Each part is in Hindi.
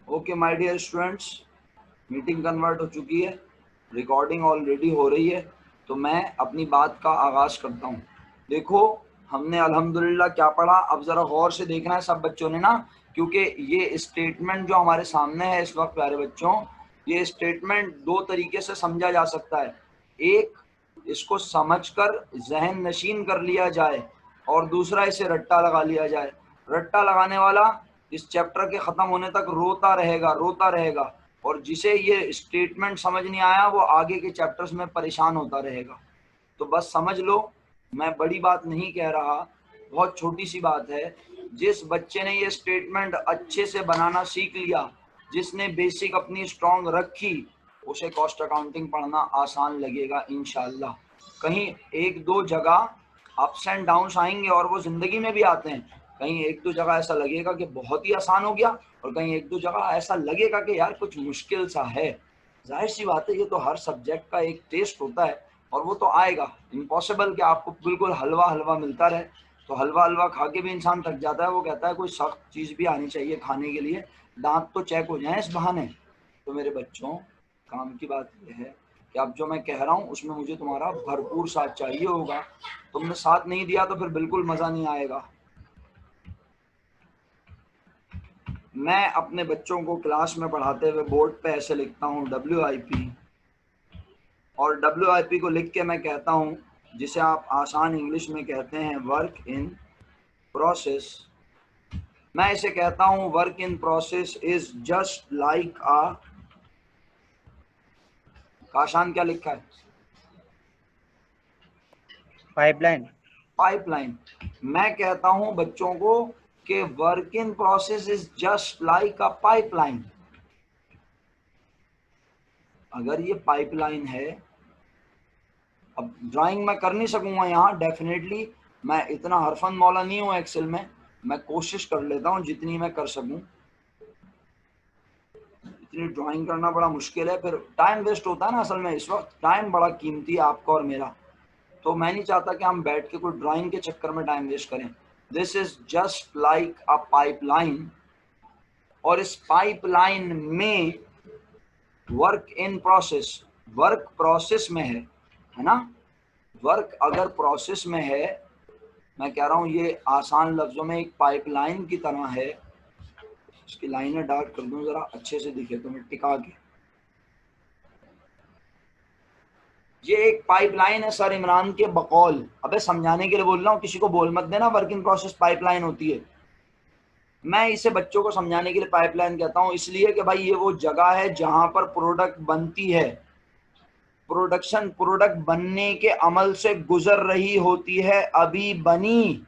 Okay my dear students, meeting convert हो चुकी है, रिकॉर्डिंग ऑलरेडी हो रही है, तो मैं अपनी बात का आगाज करता हूँ। देखो, हमने अल्हम्दुलिल्लाह क्या पढ़ा, अब जरा गौर से देखना है सब बच्चों ने ना, क्योंकि ये स्टेटमेंट जो हमारे सामने है इस वक्त प्यारे बच्चों, ये स्टेटमेंट दो तरीके से समझा जा सकता है। एक, इसको समझकर जहन नशीन कर लिया जाए और दूसरा इसे रट्टा लगा लिया जाए। रट्टा लगाने वाला इस चैप्टर के खत्म होने तक रोता रहेगा और जिसे ये स्टेटमेंट समझ नहीं आया वो आगे के चैप्टर्स में परेशान होता रहेगा। तो बस समझ लो, मैं बड़ी बात नहीं कह रहा, बहुत छोटी सी बात है। जिस बच्चे ने ये स्टेटमेंट अच्छे से बनाना सीख लिया, जिसने बेसिक अपनी स्ट्रॉन्ग रखी, उसे कॉस्ट अकाउंटिंग पढ़ना आसान लगेगा इंशाल्लाह। कहीं एक दो जगह अप्स एंड डाउन्स आएंगे और वो जिंदगी में भी आते हैं। कहीं एक दो जगह ऐसा लगेगा कि बहुत ही आसान हो गया और कहीं एक दो जगह ऐसा लगेगा कि यार कुछ मुश्किल सा है। जाहिर सी बात है, ये तो हर सब्जेक्ट का एक टेस्ट होता है और वो तो आएगा। इम्पॉसिबल कि आपको बिल्कुल हलवा हलवा मिलता रहे, तो हलवा हलवा खा के भी इंसान थक जाता है। वो कहता है कोई सख्त चीज़ भी आनी चाहिए खाने के लिए, दांत तो चेक हो जाए इस बहाने। तो मेरे बच्चों, काम की बात यह है कि अब जो मैं कह रहा हूँ उसमें मुझे तुम्हारा भरपूर साथ चाहिए होगा। तुमने साथ नहीं दिया तो फिर बिल्कुल मज़ा नहीं आएगा। मैं अपने बच्चों को क्लास में पढ़ाते हुए बोर्ड पे ऐसे लिखता हूँ WIP, और WIP को लिख के मैं कहता हूँ, जिसे आप आसान इंग्लिश में कहते हैं वर्क इन प्रोसेस। मैं इसे कहता हूँ work in process is just like uh, Kashan क्या लिखा है? पाइपलाइन। पाइपलाइन। मैं कहता हूँ बच्चों को कि work in process is just like a pipeline. अगर ये पाइपलाइन है, अब ड्राइंग मैं कर नहीं सकूंगा यहाँ डेफिनेटली, मैं इतना हरफन मौला नहीं हूँ एक्सेल में, मैं कोशिश कर लेता हूँ जितनी मैं कर सकूँ। इतनी ड्राइंग करना बड़ा मुश्किल है, फिर टाइम वेस्ट होता है ना। असल में इस वक्त टाइम बड़ा कीमती है आपका और मेरा, तो मैं नहीं चाहता कि हम बैठ के कोई ड्राइंग के चक्कर में टाइम वेस्ट करें। This is just like a pipeline, और इस पाइपलाइन में work in process, work process में है ना। वर्क अगर प्रोसेस में है, मैं कह रहा हूँ ये आसान लफ्जों में एक पाइपलाइन की तरह है। इसकी लाइनें डार्क कर दूं जरा अच्छे से दिखे तो मैं टिका के। ये एक पाइपलाइन है सर इमरान के बकौल। अबे समझाने के लिए बोल रहा हूँ, किसी को बोल मत देना वर्क इन प्रोसेस पाइपलाइन होती है। मैं इसे बच्चों को समझाने के लिए पाइपलाइन कहता हूँ, इसलिए कि भाई ये वो जगह है जहां पर प्रोडक्ट बनती है, प्रोडक्ट बनने के अमल से गुजर रही होती है, अभी बनी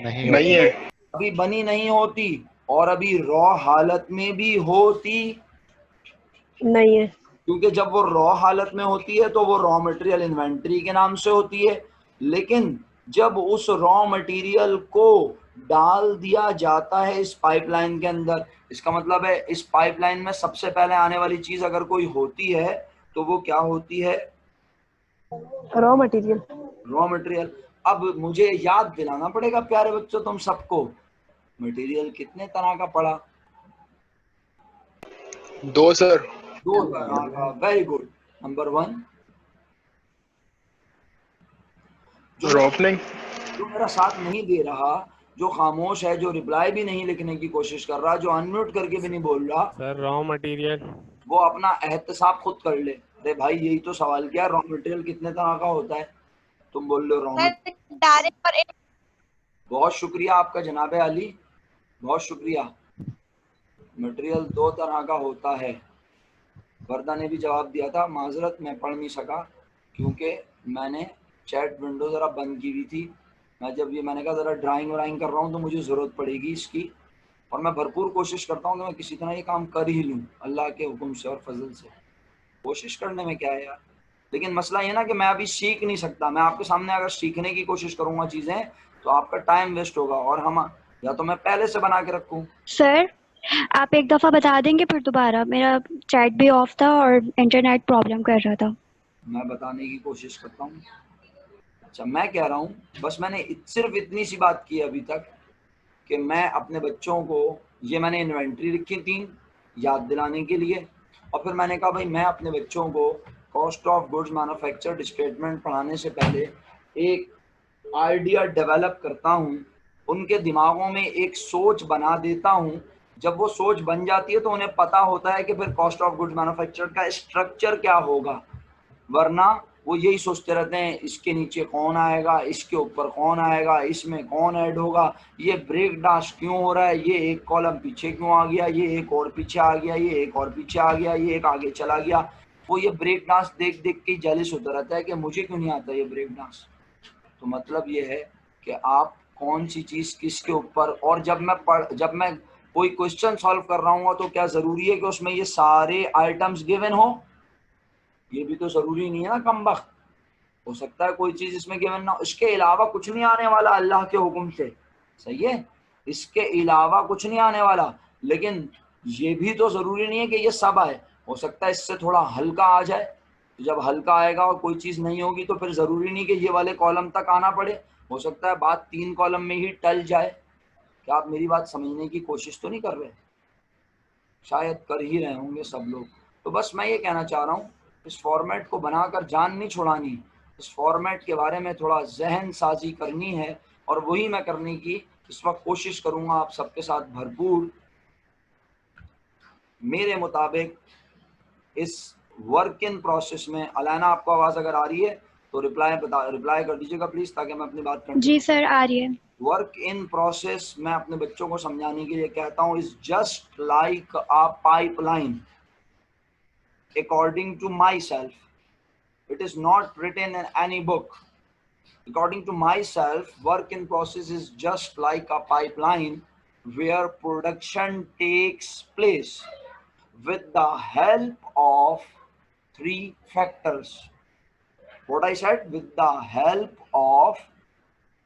नहीं है। अभी बनी नहीं होती, और अभी रॉ हालत में भी होती नहीं है। क्योंकि जब वो रॉ हालत में होती है तो वो रॉ मटेरियल इन्वेंट्री के नाम से होती है। लेकिन जब उस रॉ मटेरियल को डाल दिया जाता है इस पाइपलाइन के अंदर, इसका मतलब है इस पाइपलाइन में सबसे पहले आने वाली चीज अगर कोई होती है तो वो क्या होती है? Raw material. Raw material. अब मुझे याद दिलाना पड़ेगा प्यारे बच्चों तुम सबको, मटेरियल कितने तरह का पढ़ा? 2 सर। 2 तरह का। Very good. नंबर 1, जो मेरा साथ नहीं दे रहा, जो खामोश है, जो रिप्लाई भी नहीं लिखने की कोशिश कर रहा, जो अनम्यूट करके भी नहीं बोल रहा, सर रॉ मटेरियल, वो अपना एहतसाब खुद कर ले। अरे भाई यही तो सवाल किया, रॉ मटेरियल कितने तरह का होता है? तुम बोल रहे हो रॉ मटेरियल। डायरेक्ट और बहुत शुक्रिया आपका जनाब अली, बहुत शुक्रिया। मटेरियल 2 तरह का होता है। वर्दा ने भी जवाब दिया था, माजरत मैं पढ़ नहीं सका क्योंकि मैंने चैट विंडो ज़रा बंद की हुई थी। मैं जब ये मैंने कहा ज़रा ड्राइंग व्राइंग कर रहा हूँ तो मुझे ज़रूरत पड़ेगी इसकी, और मैं भरपूर कोशिश करता हूँ कि मैं किसी तरह ये काम कर ही लूँ अल्लाह के हुक्म से और फजल से। कोशिश करने में क्या है यार, लेकिन मसला ये ना कि मैं अभी सीख नहीं सकता। मैं आपके सामने अगर सीखने की कोशिश करूँगा चीज़ें तो आपका टाइम वेस्ट होगा, और हम या तो मैं पहले से बना के रखूँ। सर आप एक दफ़ा बता देंगे फिर दोबारा, मेरा चैट भी ऑफ था और इंटरनेट प्रॉब्लम कर रहा था। मैं बताने की कोशिश करता हूँ। अच्छा मैं कह रहा हूँ, बस मैंने सिर्फ इतनी सी बात की अभी तक कि मैं अपने बच्चों को, ये मैंने इन्वेंट्री लिखी थी याद दिलाने के लिए, और फिर मैंने कहा भाई मैं अपने बच्चों को cost of goods manufactured statement पढ़ाने से पहले एक आइडिया डेवलप करता हूँ, उनके दिमागों में एक सोच बना देता हूँ। जब वो सोच बन जाती है तो उन्हें पता होता है कि फिर कॉस्ट ऑफ गुड्स मैन्युफैक्चर्ड का स्ट्रक्चर क्या होगा, वरना वो यही सोचते रहते हैं इसके नीचे कौन आएगा, इसके ऊपर कौन आएगा, इसमें कौन ऐड होगा, ये ब्रेक डांस क्यों हो रहा है, ये एक कॉलम पीछे क्यों आ गया, ये एक और पीछे आ गया, ये एक और पीछे आ गया, ये एक आगे चला गया। वो ये ब्रेक डांस देख देख के जेलस होता रहता है कि मुझे क्यों नहीं आता ये ब्रेक डांस। तो मतलब ये है कि आप कौन सी चीज़ किसके ऊपर, और जब मैं कोई क्वेश्चन सॉल्व कर रहा हूँ तो क्या ज़रूरी है कि उसमें ये सारे आइटम्स गिवन हो? ये भी तो ज़रूरी नहीं है ना, कमबख्त। हो सकता है कोई चीज़ इसमें गिवन ना हो, इसके अलावा कुछ नहीं आने वाला अल्लाह के हुक्म से, सही है, इसके अलावा कुछ नहीं आने वाला। लेकिन ये भी तो ज़रूरी नहीं है कि ये सब आए, हो सकता है इससे थोड़ा हल्का आ जाए। तो जब हल्का आएगा और कोई चीज़ नहीं होगी तो फिर ज़रूरी नहीं कि ये वाले कॉलम तक आना पड़े, हो सकता है बात 3 कॉलम में ही टल जाए। क्या आप मेरी बात समझने की कोशिश तो नहीं कर रहे? शायद कर ही रहे होंगे सब लोग। तो बस मैं ये कहना चाह रहा हूँ, इस फॉर्मेट को बनाकर जान नहीं छुड़ानी, इस फॉर्मेट के बारे में थोड़ा जहन साजी करनी है, और वही मैं करने की इस वक्त कोशिश करूँगा आप सबके साथ भरपूर। मेरे मुताबिक इस वर्क इन प्रोसेस में, अलाना आपको आवाज़ अगर आ रही है तो रिप्लाई कर दीजिएगा प्लीज़, ताकि मैं अपनी बात कर। जी सर आ रही है। वर्क इन प्रोसेस मैं अपने बच्चों को समझाने के लिए कहता हूँ is just like a pipeline according to myself. It is not written in any book. According to myself, work in process is just like a pipeline where production takes place with the help of 3 factors. What I said, with the help of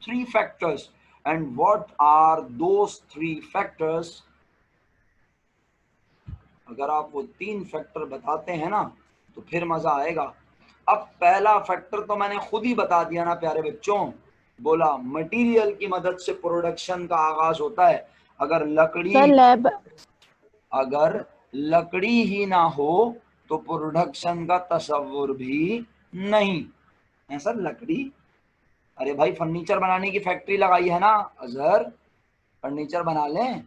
3 factors. And what are those 3 factors? अगर आप वो 3 फैक्टर बताते हैं ना तो फिर मजा आएगा। अब पहला फैक्टर तो मैंने खुद ही बता दिया ना प्यारे बच्चों, बोला मटेरियल की मदद से प्रोडक्शन का आगाज होता है। अगर लकड़ी ही ना हो तो प्रोडक्शन का तस्वुर भी नहीं है। सर लकड़ी, अरे भाई फर्नीचर बनाने की फैक्ट्री लगाई है ना अजहर, फर्नीचर बना लें।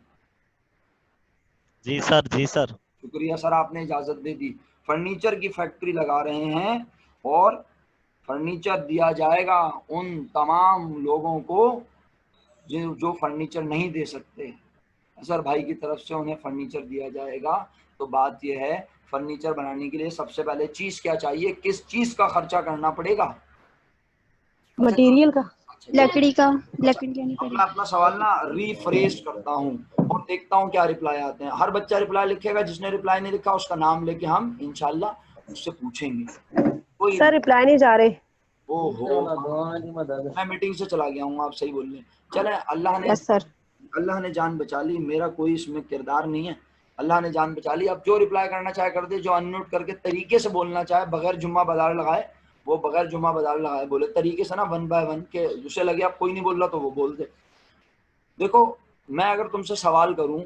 जी सर, जी सर। शुक्रिया सर, आपने इजाजत दे दी। फर्नीचर की फैक्ट्री लगा रहे हैं और फर्नीचर दिया जाएगा उन तमाम लोगों को जो फर्नीचर नहीं दे सकते। सर भाई की तरफ से उन्हें फर्नीचर दिया जाएगा। तो बात यह है, फर्नीचर बनाने के लिए सबसे पहले चीज क्या चाहिए, किस चीज का खर्चा करना पड़ेगा? मटेरियल का, लकड़ी का, लकड़ी लेनी मैं पड़ेगी। अपना सवाल ना रिफ्रेश करता हूँ और देखता हूँ क्या रिप्लाई आते हैं। हर बच्चा रिप्लाई लिखेगा, जिसने रिप्लाई नहीं लिखा उसका नाम लेके हम इंशाल्लाह उससे पूछेंगे। कोई सर रिप्लाई नहीं जा रहे। ओहो, मैं मीटिंग से चला गया हूँ, आप सही बोल रहे हैं। चले, अल्लाह ने जान बचा ली, मेरा कोई इसमें किरदार नहीं है, अल्लाह ने जान बचा ली। अब जो रिप्लाई करना चाहे कर दे, जो अनम्यूट करके तरीके से बोलना चाहे बगैर जुम्मा बाजार लगाए वो बगैर जुम्मा बाजार लगाए बोले तरीके से ना, 1 बाय 1 के, उसे लगे आप कोई नहीं बोल रहा तो वो बोल दे। देखो, मैं अगर तुमसे सवाल करूं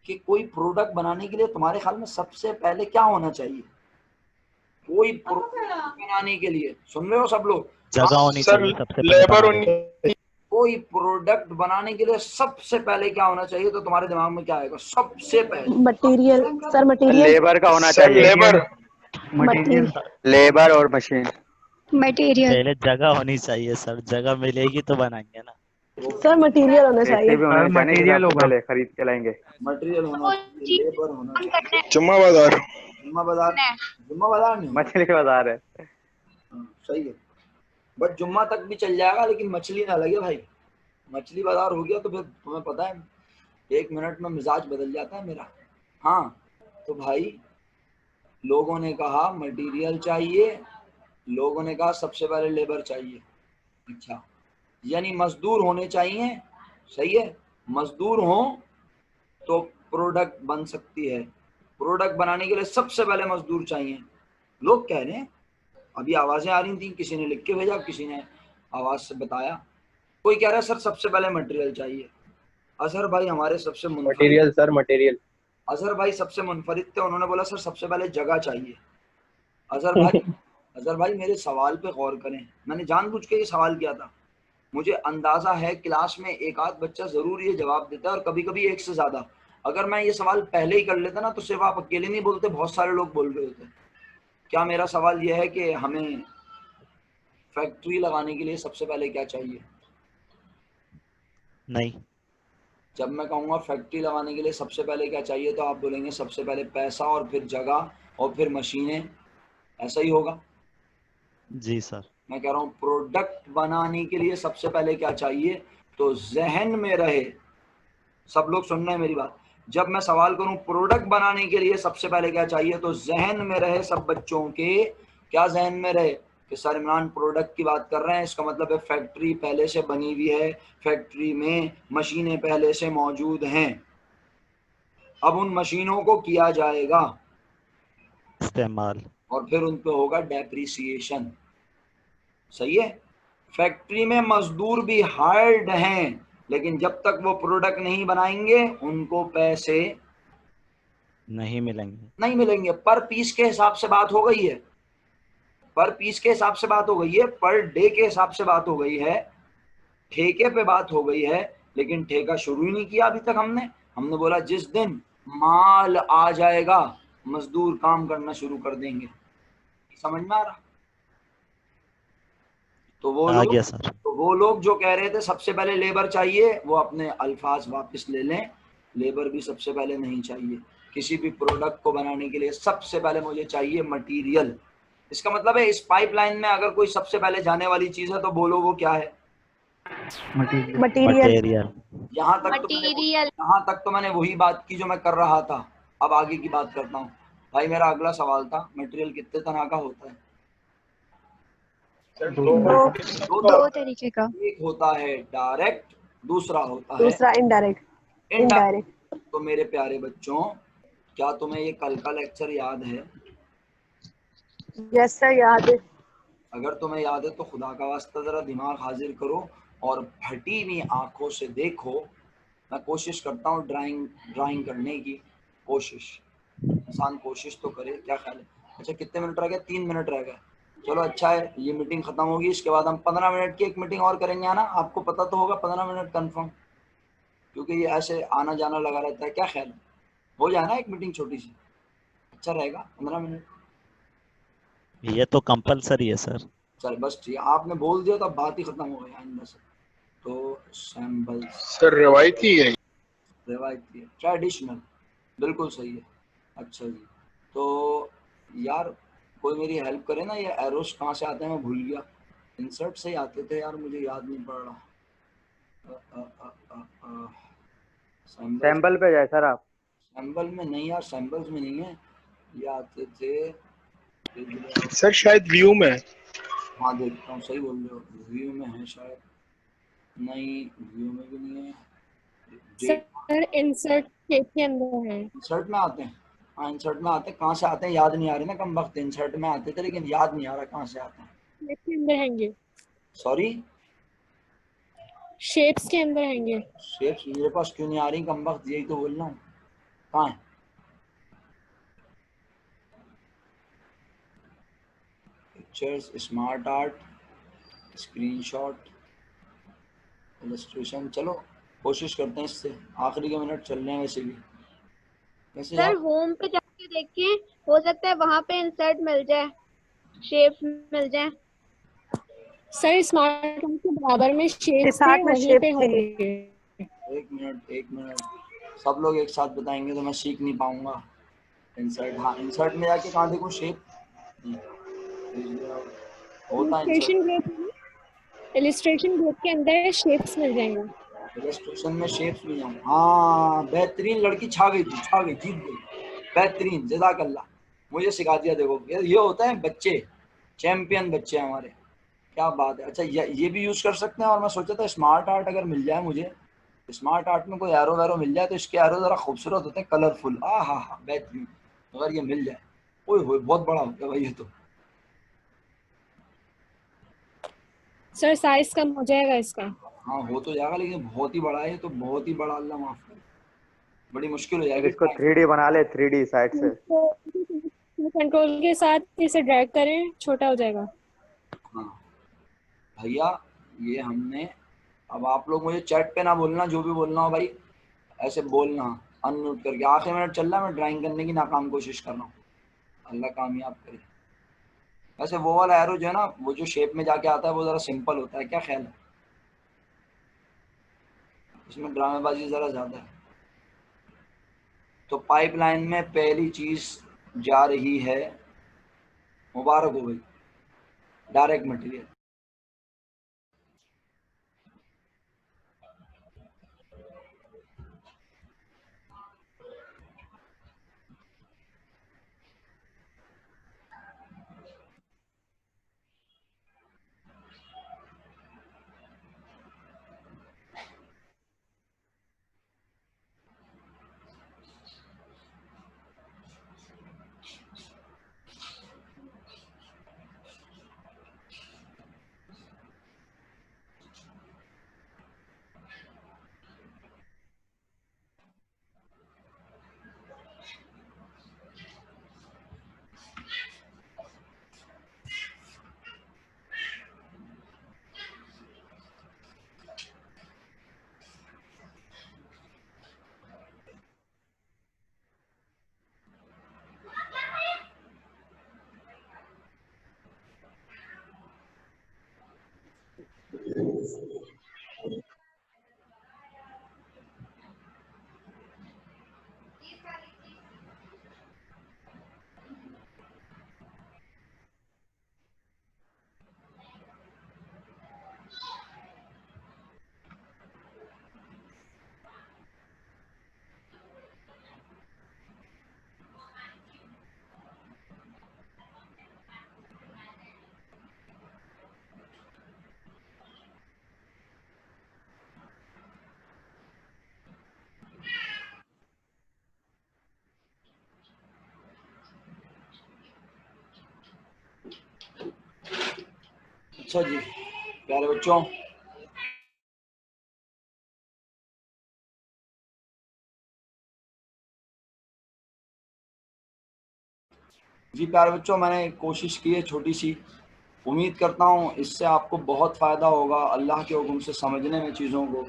कि कोई प्रोडक्ट बनाने के लिए तुम्हारे ख्याल में सबसे पहले क्या होना चाहिए? कोई प्रोडक्ट बनाने के लिए, सुन रहे हो सब लोग? जगह होनी चाहिए सबसे लेबर पहले। कोई प्रोडक्ट बनाने के लिए सबसे पहले क्या होना चाहिए? तो तुम्हारे दिमाग में क्या आएगा सबसे पहले? मटेरियल। सर मटेरियल, लेबर का होना चाहिए। मटेरियल, लेबर और मशीन। मटेरियल। पहले जगह होनी चाहिए सर, जगह मिलेगी तो बनाएंगे ना। सर मटेरियल होना चाहिए। मटेरियल होगा, पहले खरीद के लाएंगे। मटेरियल होना चाहिए, लेबर होना चाहिए। जुम्मा बाजार नहीं, मछली बाजार है। सही है, बट जुम्मा तक भी चल जाएगा लेकिन मछली ना लगे भाई। मछली बाजार हो गया तो फिर तुम्हें पता है 1 मिनट में मिजाज बदल जाता है मेरा। हाँ, तो भाई लोगों ने कहा मटेरियल चाहिए, लोगों ने कहा सबसे पहले लेबर चाहिए। अच्छा, यानी मजदूर होने चाहिए, सही है, मजदूर हो तो प्रोडक्ट बन सकती है। प्रोडक्ट बनाने के लिए सबसे पहले मजदूर चाहिए। लोग कह रहे हैं, अभी आवाजें आ रही थी, किसी ने लिख के भेजा, किसी ने आवाज से बताया। कोई कह रहा है सर सबसे पहले मटेरियल चाहिए, अजहर भाई हमारे सबसे मुनफरिद, मटेरियल सर, मटेरियल। अजहर भाई सबसे मुनफरिद थे, उन्होंने बोला सर सबसे पहले जगह चाहिए। अजहर भाई अजहर भाई मेरे सवाल पे गौर करें, मैंने जानबूझ के ये सवाल किया था। मुझे अंदाजा है क्लास में एक आध बच्चा जरूर ये जवाब देता है और कभी कभी एक से ज्यादा। अगर मैं ये सवाल पहले ही कर लेता ना तो सिर्फ आप अकेले नहीं बोलते, बहुत सारे लोग बोल रहे होते। क्या मेरा सवाल यह है कि हमें फैक्ट्री लगाने के लिए सबसे पहले क्या चाहिए? नहीं। जब मैं कहूँगा फैक्ट्री लगाने के लिए सबसे पहले क्या चाहिए तो आप बोलेंगे सबसे पहले पैसा और फिर जगह और फिर मशीनें, ऐसा ही होगा? जी सर। मैं कह रहा हूँ प्रोडक्ट बनाने के लिए सबसे पहले क्या चाहिए, तो जहन में रहे, सब लोग सुन रहे हैं मेरी बात, जब मैं सवाल करूं प्रोडक्ट बनाने के लिए सबसे पहले क्या चाहिए तो जहन में रहे सब बच्चों के, क्या जहन में रहे कि सर इमरान प्रोडक्ट की बात कर रहे हैं, इसका मतलब है फैक्ट्री पहले से बनी हुई है, फैक्ट्री में मशीनें पहले से मौजूद हैं, अब उन मशीनों को किया जाएगा इस्तेमाल। और फिर उन पे होगा डेप्रिसिएशन। सही है? फैक्ट्री में मजदूर भी हार्ड हैं, लेकिन जब तक वो प्रोडक्ट नहीं बनाएंगे उनको पैसे नहीं मिलेंगे। नहीं मिलेंगे। पर पीस के हिसाब से बात हो गई है, पर पीस के हिसाब से बात हो गई है, पर डे के हिसाब से बात हो गई है, ठेके पे बात हो गई है, लेकिन ठेका शुरू ही नहीं किया अभी तक हमने। हमने बोला जिस दिन माल आ जाएगा मजदूर काम करना शुरू कर देंगे। समझ में आ रहा? तो आ गया सर। वो लोग जो कह रहे थे सबसे पहले लेबर चाहिए, वो अपने अल्फाज वापस ले लें, लेबर भी सबसे पहले नहीं चाहिए। किसी भी प्रोडक्ट को बनाने के लिए सबसे पहले मुझे चाहिए मटेरियल। इसका मतलब है इस पाइपलाइन में अगर कोई सबसे पहले जाने वाली चीज है तो बोलो वो क्या है? मटेरियल। यहाँ तक तो मैंने वही बात की जो मैं कर रहा था। अब आगे की बात करता हूँ। भाई मेरा अगला सवाल था मटेरियल कितने तरह का होता है? दो तरीके का। एक होता है डायरेक्ट, दूसरा होता है दूसरा इनडायरेक्ट। इनडायरेक्ट। तो मेरे प्यारे बच्चों, क्या तुम्हें ये कल का लेक्चर याद है? यस सर याद है। अगर तुम्हें याद है तो खुदा का वास्ता जरा दिमाग हाजिर करो और फटी हुई आंखों से देखो। मैं कोशिश करता हूँ ड्राइंग करने की कोशिश, इंसान कोशिश तो करे, क्या ख्याल है? अच्छा कितने मिनट रह गए? 3 मिनट रह गए। चलो अच्छा है, ये मीटिंग खत्म होगी, इसके बाद हम 15 मिनट की एक मीटिंग और करेंगे, है ना? आपको पता तो होगा 15 मिनट कंफर्म, क्योंकि ये ऐसे आना जाना लगा रहता है। क्या ख्याल है? हो जाए ना एक मीटिंग छोटी सी, अच्छा रहेगा 15 मिनट। ये तो कंपलसरी है सर। चल बस ठीक है, आपने बोल दिया तो अब बात ही खत्म हो गई आइंदा से। तो सैम्बल्स सर रवायती है, रिवायती है, ट्रेडिशनल, बिल्कुल सही है। अच्छा जी, तो यार कोई मेरी हेल्प करे ना, ये एरोस कहाँ से आते हैं मैं भूल गया। इंसर्ट से ही आते थे यार, मुझे याद नहीं पड़ रहा। सैंपल पे जाए सर आप। सैम्बल में नहीं यार, सैम्बल्स में नहीं है, ये आते थे। सर शायद व्यू में। हाँ देखता हूँ, सही बोल रहे हो, व्यू में है शायद, नहीं व्यू में भी नहीं है। सर इंसर्ट के अंदर है। इंसर्ट में आते हैं, हाँ इंसर्ट में आते हैं। कहाँ से आते हैं याद नहीं आ रही ना, कम वक्त इंसर्ट में आते थे लेकिन याद नहीं आ रहा कहाँ से आते हैं। के अंदर हैंगे। सॉरी, शेप्स के अंदर हैंगे। शेप्स मेरे पास क्यों नहीं आ रही कम वक्त, यही तो बोल रहा हूँ। कहाँ है? Pictures, smart art, screenshot, illustration. चलो कोशिश करते हैं, इससे आखिरी के मिनट चल रहे हैं वैसे भी। वैसे सर यार होम पे जाके देखिए, हो सकता है वहां पे इंसर्ट मिल जाए, शेप मिल जाए। सर स्मार्ट के बराबर में शेप्स साथ है, में वहीं शेप पे थे। होंगे। एक मिनट, सब लोग एक साथ बताएंगे तो मैं सीख नहीं पाऊंगा। इंसर्ट, हाँ इंसर्ट में जाके कहाँ देखूँ? शेप होता है इंसर्ट। इलस्ट्रेशन ग्रुप के अंदर शेप्स मिल जाएंगे। इलस्ट्रेशन में शेप्स भी जाऊँ? हाँ बेहतरीन लड़की, छा गई तू, छा गई, जीत गई, बेहतरीन, जज़ाकल्लाह, मुझे सिखा दिया। देखो ये होता है बच्चे, चैंपियन बच्चे हमारे, क्या बात है। अच्छा ये भी यूज़ कर सकते हैं। और मैं सोचा था स्मार्ट आर्ट अगर मिल जाए मुझे, स्मार्ट आर्ट में कोई एरो वैरो मिल जाए तो इसके एरो ज़रा खूबसूरत होते हैं, कलरफुल, हाँ बेहतरीन। अगर ये मिल जाए, ओए होए बहुत बड़ा होता है भाई ये तो। सर साइज कम हो जाएगा इसका। हाँ हो तो जाएगा, लेकिन बहुत ही बड़ा है तो, बहुत ही बड़ा, अल्लाह माफ करे, बड़ी मुश्किल हो जाएगी। इसको 3D बना ले, 3D साइड से। कंट्रोल के साथ इसे ड्रैग करें, छोटा हो जाएगा। हाँ भैया ये हमने, अब आप लोग मुझे चैट पे ना बोलना, जो भी बोलना हो भाई ऐसे बोलना अनम्यूट करके। आखिरी मिनट चल रहा है, मैं ड्राइंग करने की नाकाम कोशिश कर रहा हूँ, अल्लाह कामयाब करे। वैसे वो वाला एरो जो है ना, वो जो शेप में जाके आता है वो ज़रा सिंपल होता है, क्या ख्याल है? इसमें ड्रामेबाजी ज़रा ज़्यादा है। तो पाइपलाइन में पहली चीज़ जा रही है, मुबारक हो भाई, डायरेक्ट मटेरियल। अच्छा जी प्यारे बच्चों, प्यारे बच्चों, मैंने कोशिश की है छोटी सी, उम्मीद करता हूँ इससे आपको बहुत फ़ायदा होगा। अल्लाह के हुक्म से समझने में चीज़ों को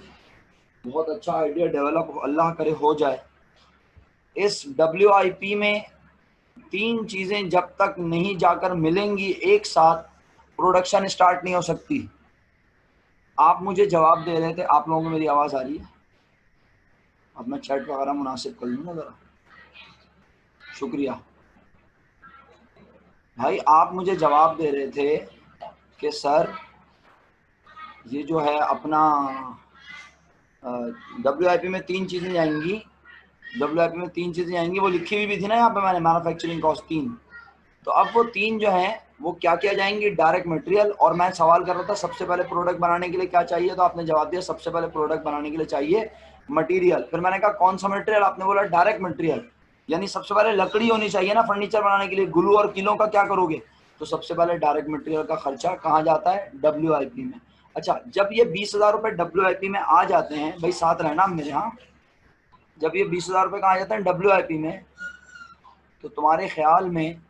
बहुत अच्छा आइडिया डेवलप अल्लाह करे हो जाए। इस WIP में 3 चीज़ें जब तक नहीं जाकर मिलेंगी एक साथ, प्रोडक्शन स्टार्ट नहीं हो सकती। आप मुझे जवाब दे रहे थे, आप लोगों को मेरी आवाज़ आ रही है? अब मैं चैट वगैरह मुनासिब कर लूँगा ज़रा, शुक्रिया भाई। आप मुझे जवाब दे रहे थे कि सर ये जो है अपना WIP में 3 चीज़ें जाएंगी, WIP में 3 चीज़ें जाएंगी, वो लिखी हुई भी थी ना यहाँ पे मैंने, मैन्युफैक्चरिंग कॉस्ट 3। तो अब वो 3 जो हैं वो क्या क्या जाएंगी? Direct material. और मैं सवाल कर रहा था सबसे पहले प्रोडक्ट बनाने के लिए क्या चाहिए, तो आपने जवाब दिया सबसे पहले प्रोडक्ट बनाने के लिए चाहिए मटेरियल। फिर मैंने कहा कौन सा मटेरियल? आपने बोला डायरेक्ट मटेरियल, यानी सबसे पहले लकड़ी होनी चाहिए ना फर्नीचर बनाने के लिए। ग्लू और किलों का क्या करोगे? तो सबसे पहले डायरेक्ट मटेरियल का खर्चा कहाँ जाता है? WIP में। अच्छा, जब ये 20,000 रुपये WIP में आ जाते हैं, भाई साथ रहना मेरे यहाँ, जब ये 20,000 रुपये कहाँ आ जाते हैं WIP में, तो तुम्हारे ख्याल में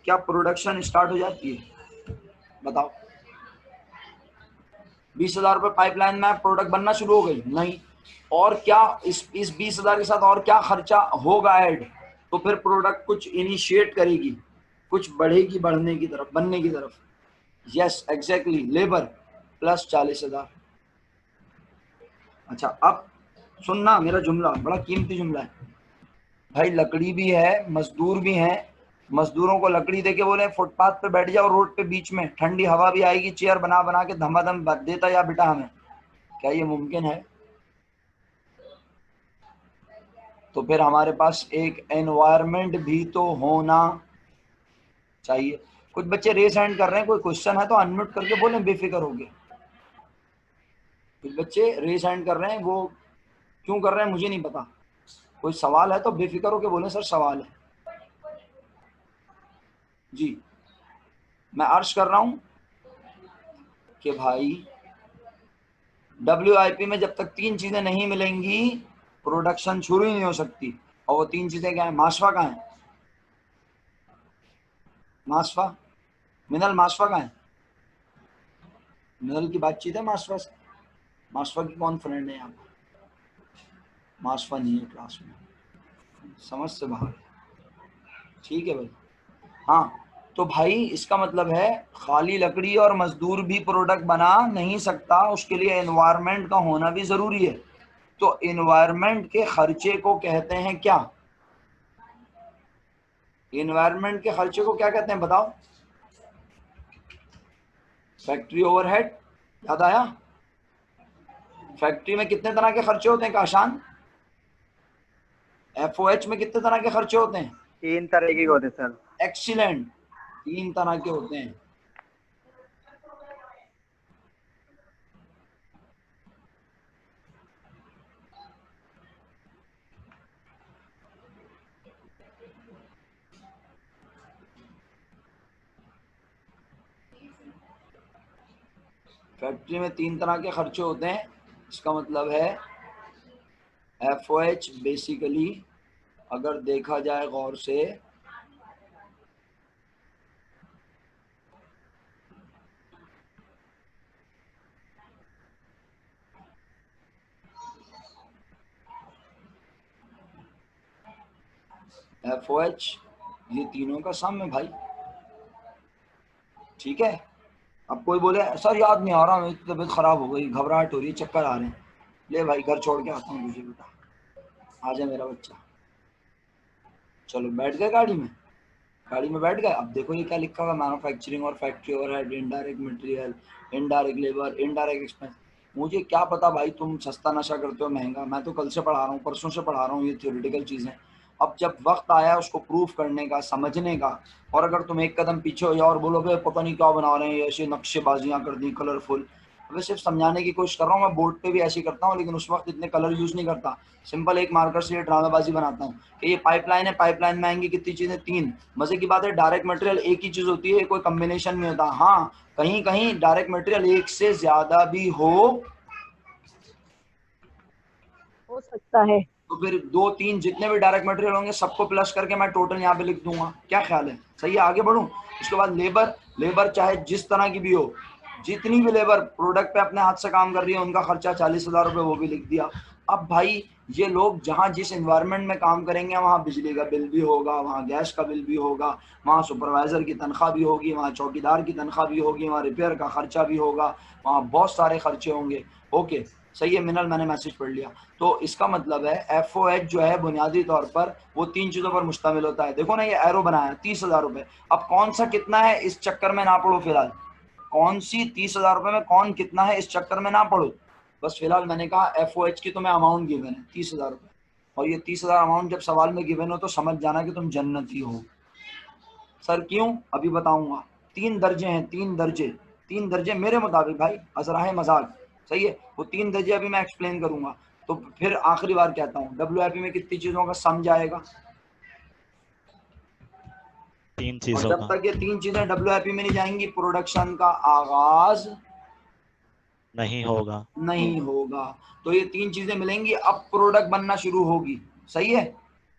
क्या प्रोडक्शन स्टार्ट हो जाती है? बताओ। 20,000 रुपये पाइपलाइन में प्रोडक्ट बनना शुरू हो गई? नहीं। और क्या इस 20,000 के साथ और क्या खर्चा होगा ऐड? तो फिर प्रोडक्ट कुछ इनिशिएट करेगी, कुछ बढ़ेगी, बढ़ने की तरफ, बनने की तरफ। Yes exactly, labour plus 40,000। अच्छा अब सुनना मेरा जुमला, बड़ा कीमती जुमला है भाई। लकड़ी भी है, मजदूर भी हैं। मजदूरों को लकड़ी देके बोले फुटपाथ पे बैठ जाओ रोड पे बीच में, ठंडी हवा भी आएगी, चेयर बना बना के धमाधम देता या बेटा हमें, क्या ये मुमकिन है? तो फिर हमारे पास एक एनवायरनमेंट भी तो होना चाहिए। कुछ बच्चे रेस हैंड कर रहे हैं, कोई क्वेश्चन है तो अनम्यूट करके बोलें, बेफिक्र हो गए। कुछ बच्चे रेस हैंड कर रहे हैं, वो क्यों कर रहे हैं मुझे नहीं पता। कोई सवाल है तो बेफिक्र होके बोलें सर सवाल है। जी मैं अर्ज कर रहा हूं कि भाई WIP में जब तक 3 चीजें नहीं मिलेंगी प्रोडक्शन शुरू ही नहीं हो सकती। और वो 3 चीजें क्या है? माशवा कहाँ है? माशवा, मिनल माशवा कहाँ है? मिनल की बातचीत है माशवा से? माशवा की कौन फ्रेंड है यहाँ पर? माशवा नहीं है क्लास में, समझ से बाहर है। ठीक है भाई। हाँ, तो भाई इसका मतलब है खाली लकड़ी और मजदूर भी प्रोडक्ट बना नहीं सकता, उसके लिए एनवायरनमेंट का होना भी जरूरी है। तो एनवायरनमेंट के खर्चे को कहते हैं क्या? एनवायरनमेंट के खर्चे को क्या कहते हैं बताओ? फैक्ट्री ओवरहेड, याद आया? फैक्ट्री में कितने तरह के खर्चे होते हैं काशान? FOH में कितने तरह के खर्चे होते हैं? 3 तरह के होते सर। एक्सीलेंट, 3 तरह के होते हैं। फैक्ट्री में 3 तरह के खर्चे होते हैं। इसका मतलब है FOH बेसिकली अगर देखा जाए गौर से FOH ये तीनों का सम है भाई। ठीक है। अब कोई बोले सर याद नहीं आ रहा, मेरी तबीयत खराब हो गई, घबराहट हो रही है, चक्कर आ रहे हैं, ले भाई घर छोड़ के आता हूँ तुझे बेटा, आ जा मेरा बच्चा। चलो बैठ गए गाड़ी में बैठ गए। अब देखो ये क्या लिखा हुआ, मैन्युफैक्चरिंग और factory overhead, indirect material, indirect labour, indirect expense. मुझे क्या पता भाई तुम सस्ता नशा करते हो महंगा, मैं तो कल से पढ़ा रहा हूँ, परसों से पढ़ा रहा हूँ ये थ्योरेटिकल चीज़ें। अब जब वक्त आया उसको प्रूफ करने का, समझने का, और अगर तुम एक कदम पीछे हो जाओ और बोलो भाई पता नहीं क्या बना रहे हैं, ऐसे नक्शेबाजियाँ कर दी कलरफुल, मैं सिर्फ समझाने की कोशिश कर रहा हूँ। मैं बोर्ड पे भी ऐसे करता हूँ, लेकिन उस वक्त इतने कलर यूज़ नहीं करता, सिंपल एक मार्कर से ये ड्रामेबाजी बनाता हूँ कि ये पाइपलाइन है, पाइपलाइन में आएंगी कितनी चीज़ें? 3। मज़े की बात है डायरेक्ट मटेरियल एक ही चीज़ होती है, कोई कम्बिनेशन नहीं होता। हाँ, कहीं कहीं डायरेक्ट मटेरियल एक से ज़्यादा भी हो सकता है। तो फिर 2-3 जितने भी डायरेक्ट मटेरियल होंगे सबको प्लस करके मैं टोटल यहाँ पे लिख दूंगा। क्या ख्याल है? सही है, आगे बढ़ूँ? उसके बाद लेबर चाहे जिस तरह की भी हो, जितनी भी लेबर प्रोडक्ट पे अपने हाथ से काम कर रही है उनका खर्चा 40,000 रुपये, वो भी लिख दिया। अब भाई ये लोग जहाँ जिस एनवायरनमेंट में काम करेंगे वहाँ बिजली का बिल भी होगा, वहाँ गैस का बिल भी होगा, वहाँ सुपरवाइजर की तनख्वाह भी होगी, वहाँ चौकीदार की तनख्वाह भी होगी, वहाँ रिपेयर का खर्चा भी होगा, वहाँ बहुत सारे खर्चे होंगे। ओके सही है मिनल, मैंने मैसेज पढ़ लिया। तो इसका मतलब है FOH जो है बुनियादी तौर पर वो 3 चीज़ों पर मुश्तमिल होता है। देखो ना ये एरो बनाया 30,000 रुपये, अब कौन सा कितना है इस चक्कर में ना पढ़ो फिलहाल, कौन सी 30,000 रुपये में कौन कितना है इस चक्कर में ना पढ़ो, बस फिलहाल मैंने कहा FOH की तुम्हें अमाउंट गिवन है 30,000 रुपये, और ये 30,000 अमाउंट जब सवाल में गिवन हो तो समझ जाना कि तुम जन्नती हो। सर क्यों? अभी बताऊंगा। 3 दर्जे हैं, 3 दर्जे मेरे मुताबिक भाई, अजराह मजाक, सही है, वो 3 दर्जे अभी मैं एक्सप्लेन करूंगा। तो फिर आखिरी बार कहता हूँ WIP में कितनी चीजों का सम जाएगा? 3 और चीजों जब का तक ये 3 चीजें WIP में नहीं जाएंगी प्रोडक्शन का आगाज नहीं होगा। तो ये 3 चीजें मिलेंगी, अब प्रोडक्ट बनना शुरू होगी। सही है,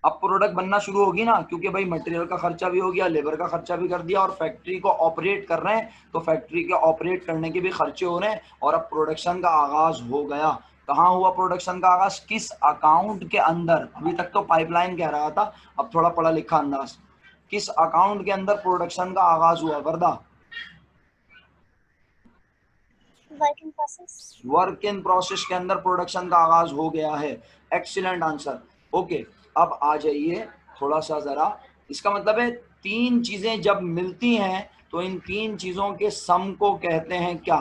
अब प्रोडक्ट बनना शुरू होगी ना, क्योंकि भाई मटेरियल का खर्चा भी हो गया, लेबर का खर्चा भी कर दिया, और फैक्ट्री को ऑपरेट कर रहे हैं तो फैक्ट्री के ऑपरेट करने के भी खर्चे हो रहे हैं, और अब प्रोडक्शन का आगाज हो गया। कहाँ हुआ प्रोडक्शन का आगाज? किस अकाउंट के अंदर? अभी तक तो पाइपलाइन कह रहा था, अब थोड़ा पढ़ा लिखा अंदाज, किस अकाउंट के अंदर प्रोडक्शन का आगाज हुआ? वर्दा, वर्क इन प्रोसेस के अंदर प्रोडक्शन का आगाज हो गया है। Excellent answer. ओके, अब आ जाइए थोड़ा सा जरा, इसका मतलब है 3 चीजें जब मिलती हैं तो इन 3 चीजों के सम को कहते हैं क्या?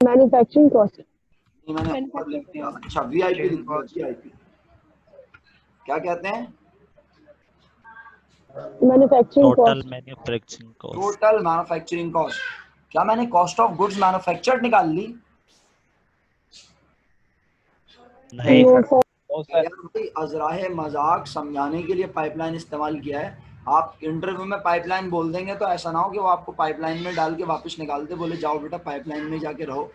Manufacturing cost. मैंने लिख दिया। अच्छा VIP लिख दिया, VIP क्या कहते हैं? Manufacturing total cost. Manufacturing cost. Total manufacturing cost. क्या मैंने कॉस्ट ऑफ गुड्स मैन्युफैक्चर्ड निकाल ली? नहीं यार भाई अजराह मजाक समझाने के लिए पाइपलाइन इस्तेमाल किया है, आप इंटरव्यू में पाइपलाइन बोल देंगे तो ऐसा ना हो कि वो आपको पाइपलाइन में डाल के वापस निकाल दे, बोले जाओ बेटा पाइपलाइन में जाके रहो।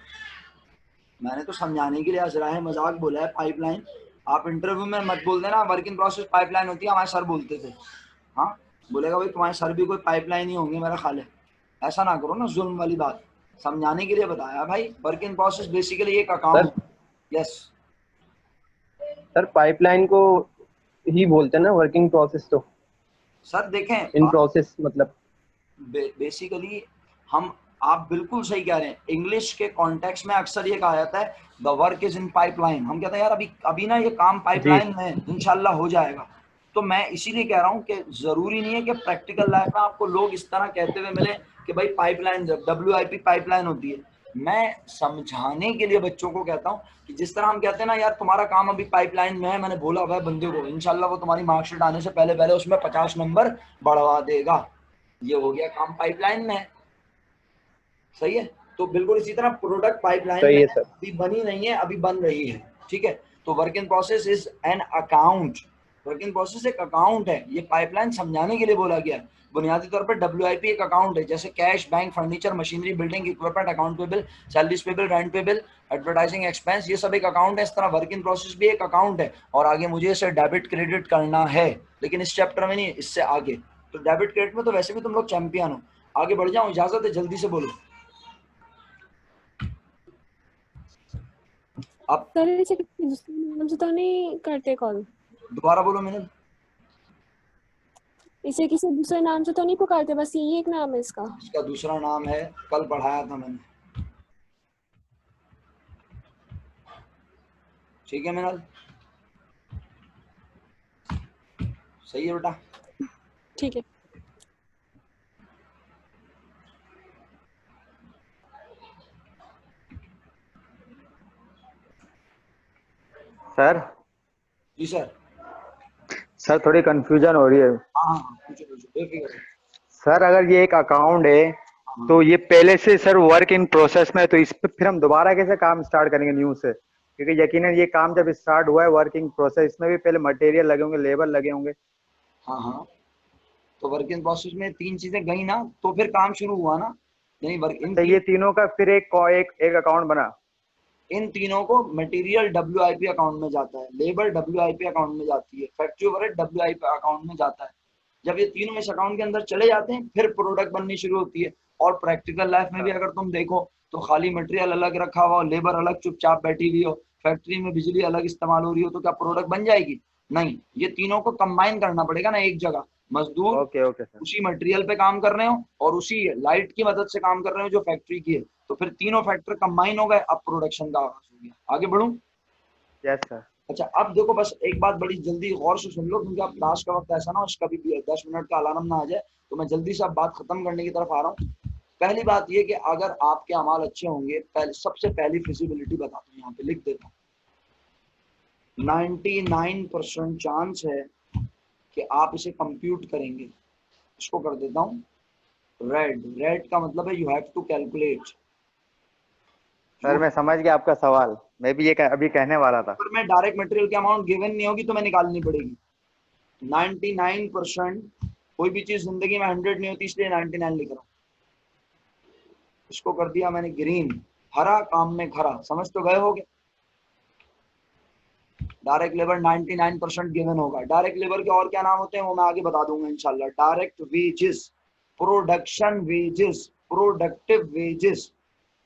मैंने तो समझाने के लिए अजराह मजाक बोला है पाइपलाइन। आप इंटरव्यू में मत बोल देना वर्क इन प्रोसेस पाइपलाइन होती है, हमारे सर बोलते थे। हाँ, बोलेगा भाई तुम्हारे सर भी कोई पाइपलाइन ही होंगे मेरा ख्याल है। ऐसा ना करो ना, जुल्म वाली बात, समझाने के लिए बताया भाई। वर्क इन प्रोसेस बेसिकली एक अकाउंट। यस सर पाइपलाइन को ही बोलते हैं ना वर्किंग प्रोसेस तो। सर देखें इन प्रोसेस मतलब बेसिकली हम, आप बिल्कुल सही कह रहे हैं। इंग्लिश के कॉन्टेक्स्ट में अक्सर ये कहा जाता है the work is in pipeline. हम कहते हैं यार अभी ना ये काम पाइपलाइन में इंशाल्लाह हो जाएगा। तो मैं इसीलिए कह रहा हूँ कि जरूरी नहीं है कि प्रैक्टिकल लाइफ में आपको लोग इस तरह कहते हुए मिले कि भाई पाइपलाइन WIP पाइपलाइन होती है। मैं समझाने के लिए बच्चों को कहता हूँ कि जिस तरह हम कहते हैं ना यार तुम्हारा काम अभी पाइपलाइन में है, मैंने बोला हुआ है बंदे को, इंशाल्लाह वो तुम्हारी मार्कशीट आने से पहले पहले उसमें 50 नंबर बढ़वा देगा। ये हो गया काम पाइपलाइन में है। सही है। तो बिल्कुल इसी तरह प्रोडक्ट पाइपलाइन में अभी बनी नहीं है, अभी बन रही है। ठीक है। तो work in process is an account. Work in process एक अकाउंट है। ये पाइपलाइन समझाने के लिए बोला गया है। बुनियादी तौर पर WIP एक अकाउंट है, जैसे cash, bank, furniture, machinery, building, equipment, account payable, salaries payable, rent payable, advertising expense, ये सब एक अकाउंट है। इस तरह वर्क इन प्रोसेस भी एक अकाउंट है। और आगे मुझे इसे डेबिट क्रेडिट करना है, लेकिन इस चैप्टर में नहीं, इससे आगे। तो डेबिट क्रेडिट में तो वैसे भी तुम लोग चैंपियन हो। आगे बढ़ जाओ, इजाजत है, जल्दी से बोलो। अब इसे किसी दूसरे नाम से तो नहीं करते कॉल? दोबारा बोलो मैंने। इसे किसी दूसरे नाम से तो नहीं पुकारते, बस यही एक नाम है इसका? इसका दूसरा नाम है, कल पढ़ाया था मैंने। ठीक है मिनल, सही है बेटा? ठीक है। सर। जी सर। सर थोड़ी कंफ्यूजन हो रही है। हाँ पूछो पूछो, बेफिक्र। सर अगर ये एक अकाउंट है तो ये पहले से सर वर्क इन प्रोसेस में, तो इस पे फिर हम दोबारा कैसे काम स्टार्ट करेंगे न्यू से? क्योंकि यकीनन ये काम जब स्टार्ट हुआ है वर्किंग प्रोसेस, इसमें भी पहले मटेरियल लगे होंगे, लेबर लगे होंगे। हाँ तो वर्क इन प्रोसेस में 3 चीजें गई ना, तो फिर काम शुरू हुआ ना। यानी वर्क इन, तो ये तीनों का फिर एक अकाउंट बना। इन तीनों को मटेरियल WIP अकाउंट में जाता है, लेबर WIP अकाउंट में जाती है, फैक्ट्री ओवरहेड WIP अकाउंट में जाता है। जब ये तीनों इस अकाउंट के अंदर चले जाते हैं फिर प्रोडक्ट बननी शुरू होती है। और प्रैक्टिकल लाइफ में भी अगर तुम देखो तो खाली मटेरियल अलग रखा हुआ, लेबर अलग चुपचाप बैठी हुई हो, फैक्ट्री में बिजली अलग इस्तेमाल हो रही हो, तो क्या प्रोडक्ट बन जाएगी? नहीं, ये तीनों को कंबाइन करना पड़ेगा ना एक जगह। मजदूर उसी मटेरियल पे काम कर रहे हो और उसी लाइट की मदद से काम कर रहे हो जो फैक्ट्री की है, तो फिर तीनों फैक्टर कंबाइन हो गए, अब प्रोडक्शन का आगाज हो गया। आगे बढ़ूं? Yes sir. अच्छा, अब देखो बस एक बात बड़ी जल्दी गौर से सुन लो, क्योंकि अब क्लास का वक्त ऐसा ना हो इसका भी 10 मिनट का अलार्म ना आ जाए, तो मैं जल्दी से अब बात खत्म करने की तरफ आ रहा हूँ। पहली बात ये कि अगर आपके अमाल अच्छे होंगे, सबसे पहली फिजिबिलिटी बताता हूँ, यहाँ पे लिख देता हूँ। 99% चांस है कि आप इसे कंप्यूट करेंगे। इसको कर देता हूँ रेड का मतलब है you have to calculate. Sir मैं समझ गया आपका सवाल, मैं भी ये अभी कहने वाला था। अगर मैं डायरेक्ट मटेरियल की अमाउंट गिवन नहीं होगी तो मैं निकालनी पड़ेगी। 99%, कोई भी चीज जिंदगी में 100 नहीं होती, इसलिए 99 लिख रहा हूँ। इसको कर दिया मैंने ग्रीन, हरा काम में खरा, समझ तो गए होगे। डायरेक्ट लेबर 99% गिवन होगा। डायरेक्ट लेबर के और क्या नाम होते हैं वो मैं आगे बता दूंगा इंशाल्लाह। Direct wages, production wages, productive wages.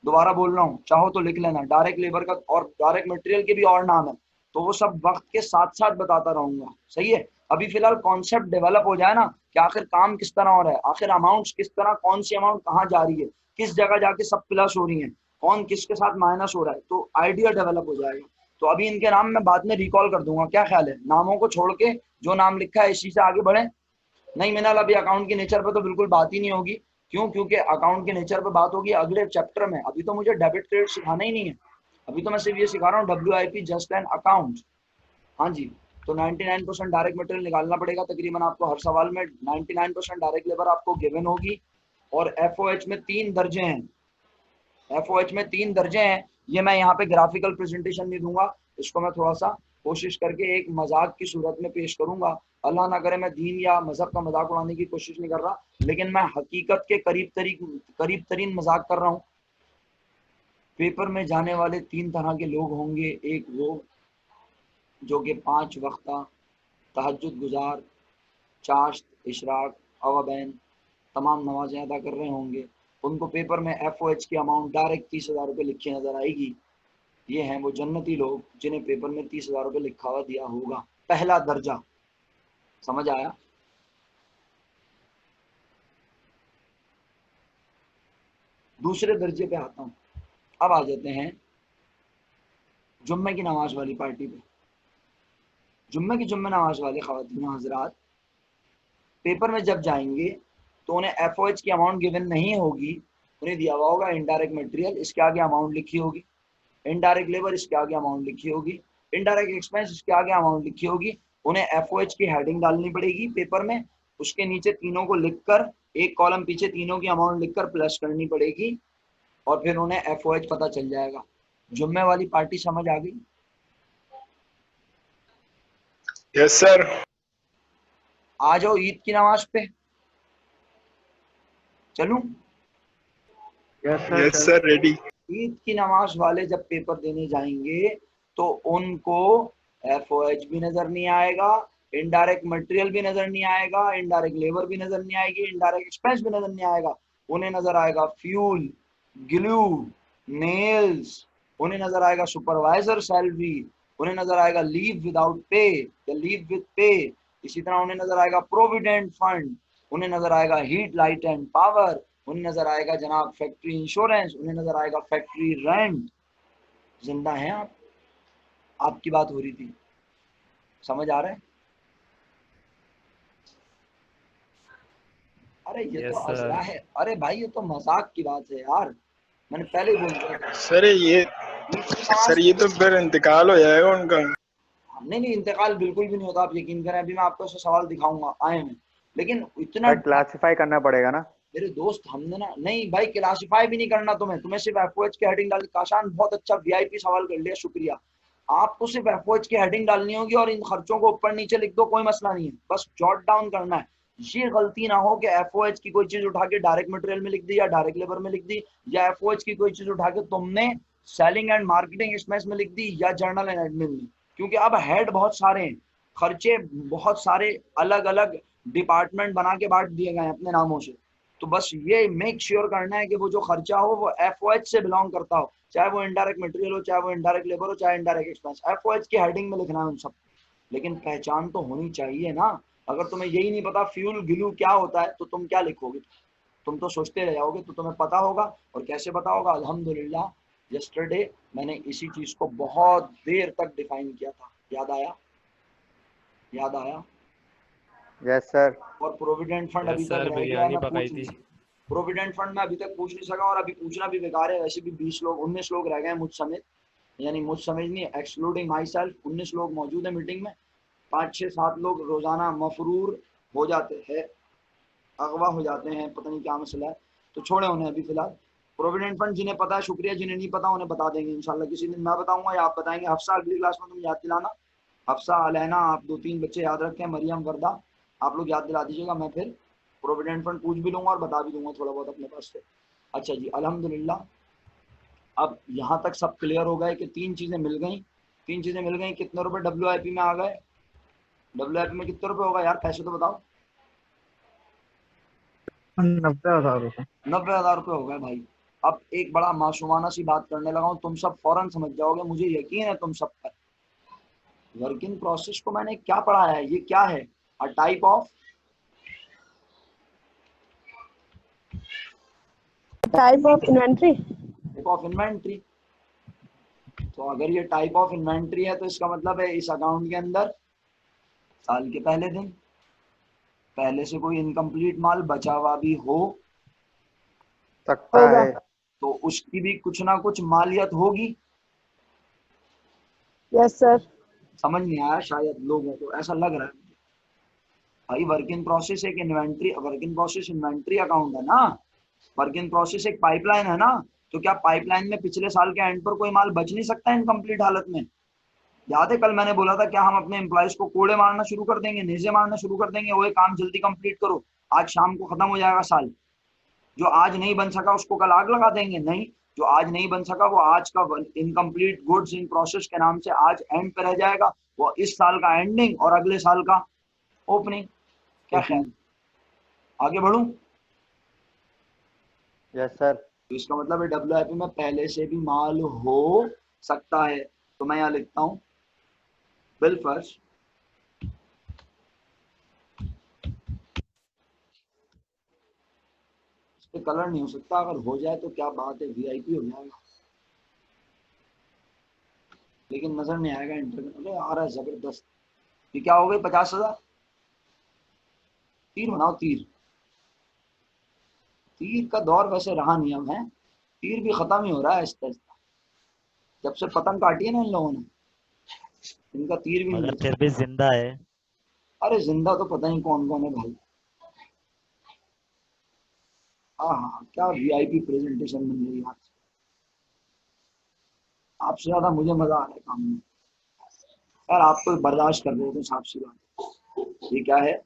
दोबारा बोल रहा हूँ, चाहो तो लिख लेना। डायरेक्ट लेबर का और डायरेक्ट मटेरियल के भी और नाम है, तो वो सब वक्त के साथ साथ बताता रहूंगा। सही है। अभी फिलहाल कॉन्सेप्ट डेवलप हो जाए ना कि आखिर काम किस तरह हो रहा है, आखिर अमाउंट्स किस तरह, कौन सी अमाउंट कहाँ जा रही है, किस जगह जाके सब प्लस हो रही है, कौन किसके साथ माइनस हो रहा है, तो आइडिया डेवलप हो जाएगा। तो अभी इनके नाम मैं बाद में रिकॉल कर दूंगा, क्या ख्याल है? नामों को छोड़ के जो नाम लिखा है इसी से आगे बढ़े। नहीं मिनल, अभी अकाउंट के नेचर पे तो बिल्कुल बात ही नहीं होगी। क्यों? क्योंकि अकाउंट के नेचर पे बात होगी अगले चैप्टर में। अभी तो मुझे डेबिट क्रेडिट सिखाना ही नहीं है, अभी तो मैं सिर्फ ये सिखा रहा हूँ WIP जस्ट एन अकाउंट। हाँ जी। तो 99% डायरेक्ट मटेरियल निकालना पड़ेगा तकरीबन आपको हर सवाल में। 99% डायरेक्ट लेबर आपको गिवन होगी। और FOH में 3 दर्जे हैं। FOH में 3 दर्जे हैं। ये मैं यहाँ पे ग्राफिकल प्रेजेंटेशन नहीं दूंगा, इसको मैं थोड़ा सा कोशिश करके एक मजाक की सूरत में पेश करूंगा। अल्लाह ना करे मैं दीन या मजहब का मजाक उड़ाने की कोशिश नहीं कर रहा, लेकिन मैं हकीकत के करीब तरीन मजाक कर रहा हूँ। पेपर में जाने वाले 3 तरह के लोग होंगे। एक वो जो कि 5 वक्ता तहज्जुद गुजार, चाश्त, इशराक, अवाबैन तमाम नमाजें अदा कर रहे होंगे। उनको पेपर में FOH की अमाउंट डायरेक्ट 30,000 रुपये लिखी नजर आएगी। ये हैं वो जन्नती लोग जिन्हें पेपर में 30,000 रुपये लिखा हुआ दिया होगा। पहला दर्जा, समझ आया? दूसरे दर्जे पे आता हूँ। अब आ जाते हैं जुम्मे की नमाज वाली पार्टी पे। जुम्मे नमाज वाले ख़वातीन हज़रात पेपर में जब जाएंगे तो उन्हें FOH की अमाउंट गिवन नहीं होगी, उन्हें दिया हुआ होगा इनडायरेक्ट मटेरियल, इसके आगे अमाउंट लिखी होगी, इनडायरेक्ट लेबर इसके आगे अमाउंट लिखी होगी, इनडायरेक्ट एक्सपेंस इसके आगे अमाउंट लिखी होगी। उन्हें FOH की हेडिंग डालनी पड़ेगी पेपर में, उसके नीचे तीनों को लिखकर एक कॉलम पीछे तीनों की अमाउंट लिखकर प्लस करनी पड़ेगी और फिर उन्हें FOH पता चल जाएगा। जुम्मे वाली पार्टी समझ आ गई? Yes sir. आ जाओ ईद की नमाज पे, चलूं? Yes sir, ready. ईद की नमाज वाले जब पेपर देने जाएंगे तो उनको FOH भी नजर नहीं आएगा, इनडायरेक्ट मटेरियल भी नजर नहीं आएगा, इनडायरेक्ट लेबर भी नजर नहीं आएगी, इनडायरेक्ट एक्सपेंस भी नजर नहीं आएगा। उन्हें नजर आएगा फ्यूल, ग्लू, नेल्स, उन्हें नजर आएगा सुपरवाइजर सैलरी, उन्हें नजर आएगा लीव विदाउट पे या लीव विद पे। इसी तरह उन्हें नजर आएगा प्रोविडेंट फंड, उन्हें नजर आएगा हीट लाइट एंड पावर, उन्हें नजर आएगा जनाब फैक्ट्री इंश्योरेंस, उन्हें नजर आएगा फैक्ट्री रेंट। जिंदा हैं आप? आपकी बात हो रही थी, समझ आ रहा है? अरे ये तो असला है। अरे भाई ये तो मजाक की बात है यार, मैंने पहले ही बोल दिया। सर ये तो फिर इंतकाल हो जाएगा उनका। नहीं इंतकाल बिल्कुल भी नहीं होता, आप यकीन करें। अभी मैं आपको ऐसा सवाल दिखाऊंगा आए में, लेकिन इतना क्लासिफाई करना पड़ेगा ना मेरे दोस्त। हमने ना, नहीं भाई क्लासिफाई भी नहीं करना तुम्हें सिर्फ FOH की हेडिंग डाल। काशान बहुत अच्छा VIP सवाल कर लिया, शुक्रिया। आपको सिर्फ FOH की हेडिंग डालनी होगी और इन खर्चों को ऊपर नीचे लिख दो, कोई मसला नहीं है, बस जॉट डाउन करना है। ये गलती ना हो कि FOH की कोई चीज उठा के डायरेक्ट मटेरियल में लिख दी या डायरेक्ट लेबर में लिख दी, या FOH की कोई चीज उठा के तुमने सेलिंग एंड मार्केटिंग एक्सपेंस में लिख दी या जर्नल एंड एडमिन में। क्योंकि अब हेड बहुत सारे हैं, खर्चे बहुत सारे अलग अलग डिपार्टमेंट बना के बांट दिए गए हैं अपने नामों से। तो बस ये मेक श्योर करना है कि वो जो खर्चा हो वो FOH से बिलोंग करता हो, चाहे वो इनडायरेक्ट मटेरियल हो, चाहे वो इनडायरेक्ट लेबर हो, चाहे इनडायरेक्ट एक्सपेंस। FOH की हेडिंग में लिखना है उन सब, लेकिन पहचान तो होनी चाहिए ना। अगर तुम्हें यही नहीं पता फ्यूल ग्लू क्या होता है तो तुम क्या लिखोगे? तुम तो सोचते रह जाओगे। तो तुम्हें पता होगा, और कैसे पता होगा? अल्हम्दुलिल्लाह यस्टरडे मैंने इसी चीज को बहुत देर तक डिफाइन किया था। याद आया? याद आया? Yes sir. और प्रोविडेंट फंड अभी तक रह गया, मैं पूछ नहीं सका। प्रोविडेंट फंड में अभी तक पूछ नहीं सका, और अभी पूछना भी बेकार है। वैसे भी 19 लोग रह गए मुझ समेत, यानी मुझ समेत नहीं, एक्सक्लूडिंग माई सेल्फ 19 लोग मौजूद है मीटिंग में। 5, 6, 7 लोग रोजाना मफरूर हो जाते हैं, अगवा हो जाते हैं, पता नहीं क्या मसला है, तो छोड़े उन्हें अभी फिलहाल। प्रोविडेंट फंड जिन्हें पता है शुक्रिया, जिन्हें नहीं पता उन्हें बता देंगे इंशाल्लाह। किसी दिन मैं बताऊंगा या आप बताएंगे। हफ्सा अगली क्लास में तुम याद दिलाना। हफ्सा, अलैना, आप 2-3 बच्चे याद रखें, मरियम, वर्दा, आप लोग याद दिला दीजिएगा। मैं फिर प्रोविडेंट फंड पूछ भी लूंगा और बता भी दूंगा थोड़ा बहुत अपने पास से। अच्छा जी, अल्हम्दुलिल्लाह अब यहाँ तक सब क्लियर हो गए कि 3 चीजें मिल गई। 3 चीजें मिल गई। कितने रुपए WIP में आ गए? WIP में कितने रुपए होगा यार, पैसे तो बताओ। 90,000 रुपए। 90,000 रुपये हो गए भाई। अब एक बड़ा मासूमाना सी बात करने लगा हूँ, तुम सब फौरन समझ जाओगे, मुझे यकीन है तुम सब पर। वर्किंग प्रोसेस को मैंने क्या पढ़ाया है? ये क्या है? A type of inventory. Type of inventory. तो अगर ये टाइप ऑफ इन्वेंट्री है तो इसका मतलब है इस अकाउंट के अंदर साल के पहले दिन पहले से कोई इनकम्प्लीट माल बचा हुआ भी हो सकता है, तो उसकी भी कुछ ना कुछ मालियत होगी। Yes sir. समझ नहीं आया शायद लोगों को, ऐसा लग रहा है भाई। वर्क इन प्रोसेस एक inventory, work in process inventory account है ना। वर्क इन प्रोसेस एक पाइपलाइन है ना। तो क्या पाइपलाइन में पिछले साल के एंड पर कोई माल बच नहीं सकता इनकम्प्लीट हालत में? याद है कल मैंने बोला था क्या हम अपने एम्प्लॉयज को कोड़े मारना शुरू कर देंगे, नेजे मारना शुरू कर देंगे, वो ये काम जल्दी कंप्लीट करो, आज शाम को खत्म हो जाएगा साल। जो आज नहीं बन सका उसको कल आग लगा देंगे? नहीं, जो आज नहीं बन सका वो आज का इनकम्प्लीट गुड्स इन प्रोसेस के नाम से आज एंड पे रह जाएगा, वो इस साल का एंडिंग और अगले साल का ओपनिंग। क्या ख्याल, आगे बढ़ूं? Yes sir. तो इसका मतलब है WIP में पहले से भी माल हो सकता है। तो मैं यहाँ लिखता हूँ बिल फर्स्ट पे कलर नहीं हो सकता, अगर हो जाए तो क्या बात है, VIP हो जाएगा, लेकिन नजर नहीं आएगा इंटरनेट। अरे आ रहा है जबरदस्त। ये क्या हो गई 50,000? तीर बनाओ, तीर। तीर का दौर वैसे रहा नहीं अब है, तीर भी खत्म ही हो रहा है आहिस्ता आहिस्ता। जब से पतंग काटी है ना इन लोगों ने, इनका तीर भी नहीं मगर है। फिर भी जिंदा है। अरे जिंदा तो पता नहीं कौन कौन है भाई। हाँ हाँ, क्या VIP प्रेजेंटेशन बन रही है आज। आपसे ज्यादा मुझे मजा आ रहा है काम में यार, आप तो बर्दाश्त कर रहे हो तो साफ सी बात। ये क्या है?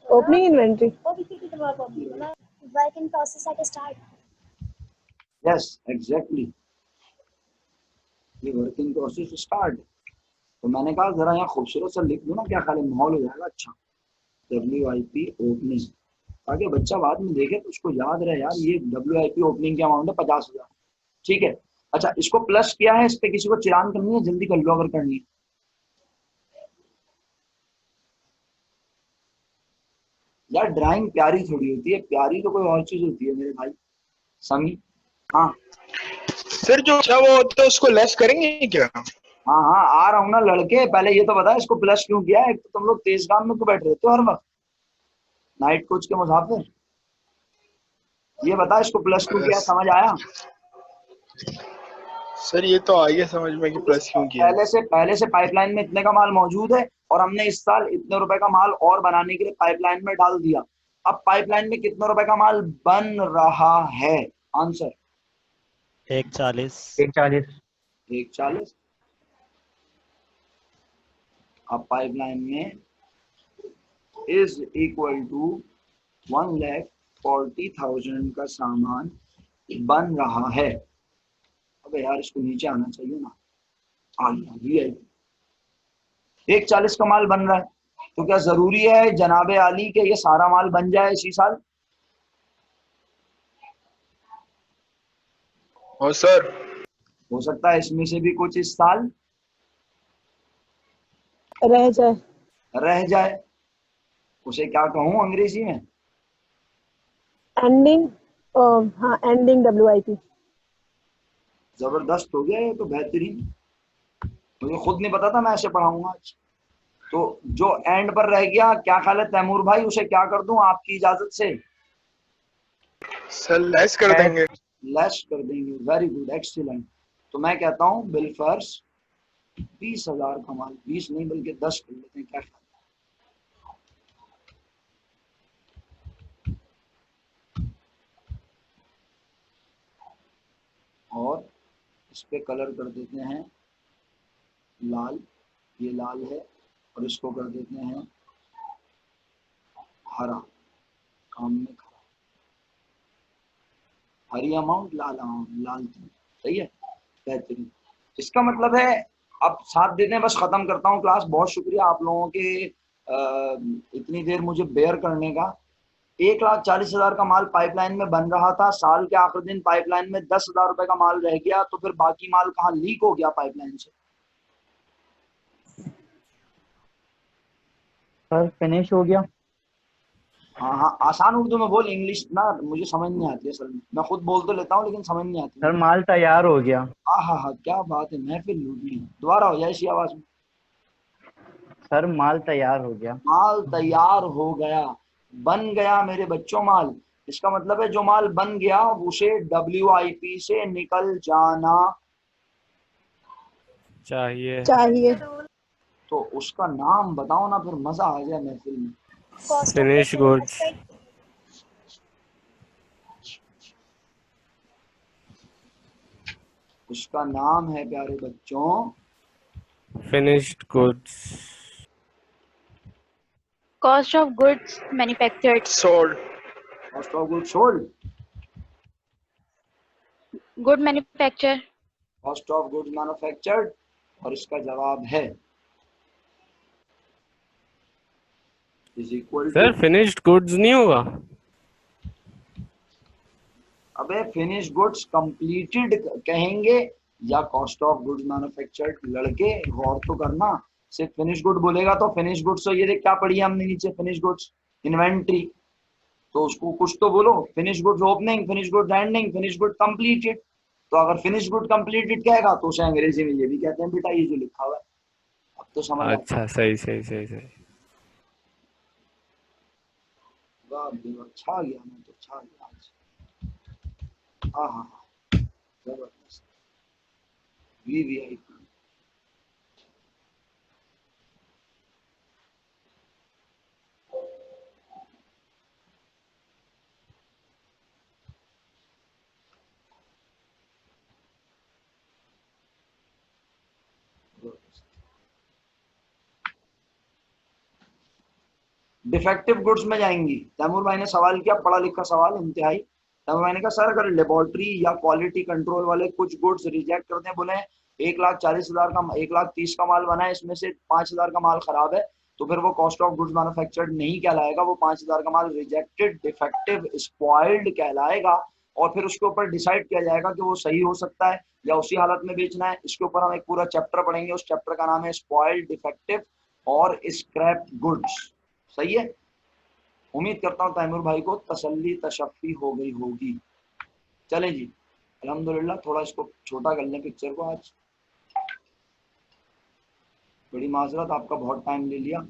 Opening inventory. Work in process at start. Yes exactly, ये वर्किंग प्रोसेस स्टार्ट। तो मैंने कहा जरा यहाँ खूबसूरत सा लिख दो ना, क्या ख्याल है, माहौल हो जाएगा अच्छा। WIP ओपनिंग, ताकि बच्चा बाद में देखे तो उसको याद रहे यार ये WIP ओपनिंग की अमाउंट है 50,000। ठीक है, अच्छा इसको प्लस किया है, इस पे किसी को चिरान करनी है, जल्दी कर लो अगर करनी है। यार ड्राइंग प्यारी थोड़ी होती है, प्यारी तो कोई और चीज होती है मेरे भाई। समी, हाँ सर जो अच्छा वो होता है उसको लेस करेंगे क्या? हाँ हाँ, आ रहा हूँ ना लड़के, पहले ये तो बता इसको प्लस क्यों किया है? एक तो तुम लोग तेज काम में क्यों बैठ रहते हो हर वक्त, नाइट कोच के मुसाफिर। ये बता इसको प्लस क्यों किया, समझ आया? सर ये तो आ गया समझ में कि प्लस क्यों किया है। पहले से पाइपलाइन में इतने का माल मौजूद है और हमने इस साल इतने रुपए का माल और बनाने के लिए पाइपलाइन में डाल दिया। अब पाइपलाइन में कितने रुपए का माल बन रहा है? आंसर 140। 140। 140। अब पाइपलाइन में इज इक्वल टू 1,40,000 का सामान बन रहा है। अबे यार इसको नीचे आना चाहिए ना, आ गया। 140 का माल बन रहा है, तो क्या जरूरी है जनाबे आली के ये सारा माल बन जाए इसी साल? और सर हो सकता है इसमें से भी कुछ इस साल रह जाए. उसे क्या कहूं अंग्रेजी में? Ending. हाँ, ending WIP. जबरदस्त हो गया ये तो, बेहतरीन। मुझे खुद नहीं पता था मैं ऐसे पढ़ाऊंगा आज। तो जो एंड पर रह गया, क्या ख्याल है तैमूर भाई, उसे क्या कर दूं आपकी इजाजत से? सर लेस कर देंगे। लेस कर देंगे, वेरी गुड, एक्सीलेंट। तो मैं कहता हूं बिल फर्स्ट 20,000 का माल, 20 नहीं बल्कि 10 कर लेते हैं, क्या ख्याल? और इस पे कलर कर देते हैं लाल, ये लाल है, और इसको कर देते हैं हरा, काम में खरा, हरी अमाउंट लाल अमाउंट, लाल तीन, सही है, बेहतरीन। इसका मतलब है अब साथ देते हैं, बस खत्म करता हूँ क्लास। बहुत शुक्रिया आप लोगों के इतनी देर मुझे बेयर करने का। 1,40,000 का माल पाइपलाइन में बन रहा था, साल के आखिरी दिन पाइपलाइन में 10,000 रुपए का माल रह गया, तो फिर बाकी माल कहाँ लीक हो गया पाइपलाइन से? सर फिनिश हो गया। हाँ हाँ, आसान उर्दू में बोल, इंग्लिश ना मुझे समझ नहीं आती असल में, मैं खुद बोल तो लेता हूँ लेकिन समझ नहीं आती। सर माल तैयार हो गया। हाँ हाँ हाँ, क्या बात है, महफिल लूट ली। दोबारा हो जाए इसी आवाज में। सर माल तैयार हो गया। माल तैयार हो गया, बन गया मेरे बच्चों माल। इसका मतलब है जो माल बन गया उसे WIP से निकल जाना चाहिए. तो उसका नाम बताओ ना, फिर मजा आ जाए महफिल में। Finish goods. उसका नाम है प्यारे बच्चों finished goods. Cost of goods manufactured. Sold. Cost of good sold, good manufacture. Cost of goods manufactured, और इसका जवाब है is equal to, sir finished goods नहीं होगा? अबे फिनिश गुड्स कंप्लीटेड कहेंगे या कॉस्ट ऑफ गुड्स मैन्युफैक्चर्ड? लड़के गौर तो करना, सिर्फ फिनिश गुड बोलेगा तो फिनिश गुड्स, तो ये देख क्या पढ़ी है हमने नीचे, फिनिश गुड्स इन्वेंट्री, तो उसको कुछ तो बोलो, finish goods opening, finish goods ending, finish good completed. तो अगर फिनिश गुड कंप्लीटेड कहेगा तो उसे अंग्रेजी में ये भी कहते हैं बेटा, ये जो लिखा हुआ है। अब तो समझ आता अच्छा सही सही सही सही। वाह बेवा, छा गया मैं तो, छा गया आज। हाँ हाँ हाँ, जबरदस्त, वीवीआईपी। डिफेक्टिव गुड्स में जाएंगी। तैमूर भाई ने सवाल किया, पढ़ा लिखा सवाल इंतहाई। तैमूर भाई ने कहा सर अगर लेबोरेटरी या क्वालिटी कंट्रोल वाले कुछ गुड्स रिजेक्ट करते हैं, बोले 1,40,000 का, 1,30,000 का माल बना है, इसमें से 5,000 का माल खराब है, तो फिर वो कॉस्ट ऑफ गुड्स मैन्युफैक्चर्ड नहीं कहलाएगा, वो 5,000 का माल रिजेक्टेड, डिफेक्टिव, स्पॉइल्ड कहलाएगा। और फिर उसके ऊपर डिसाइड किया जाएगा कि वो सही हो सकता है या उसी हालत में बेचना है। इसके ऊपर हम एक पूरा चैप्टर पढ़ेंगे, उस चैप्टर का नाम है स्पॉइल्ड, डिफेक्टिव और स्क्रैप गुड्स। सही है, उम्मीद करता हूँ तैमूर भाई को तसल्ली तशफ़ी हो गई होगी। चलें जी, अल्हम्दुलिल्लाह। थोड़ा इसको छोटा कर लें पिक्चर को, आज बड़ी माजरत, आपका बहुत टाइम ले लिया।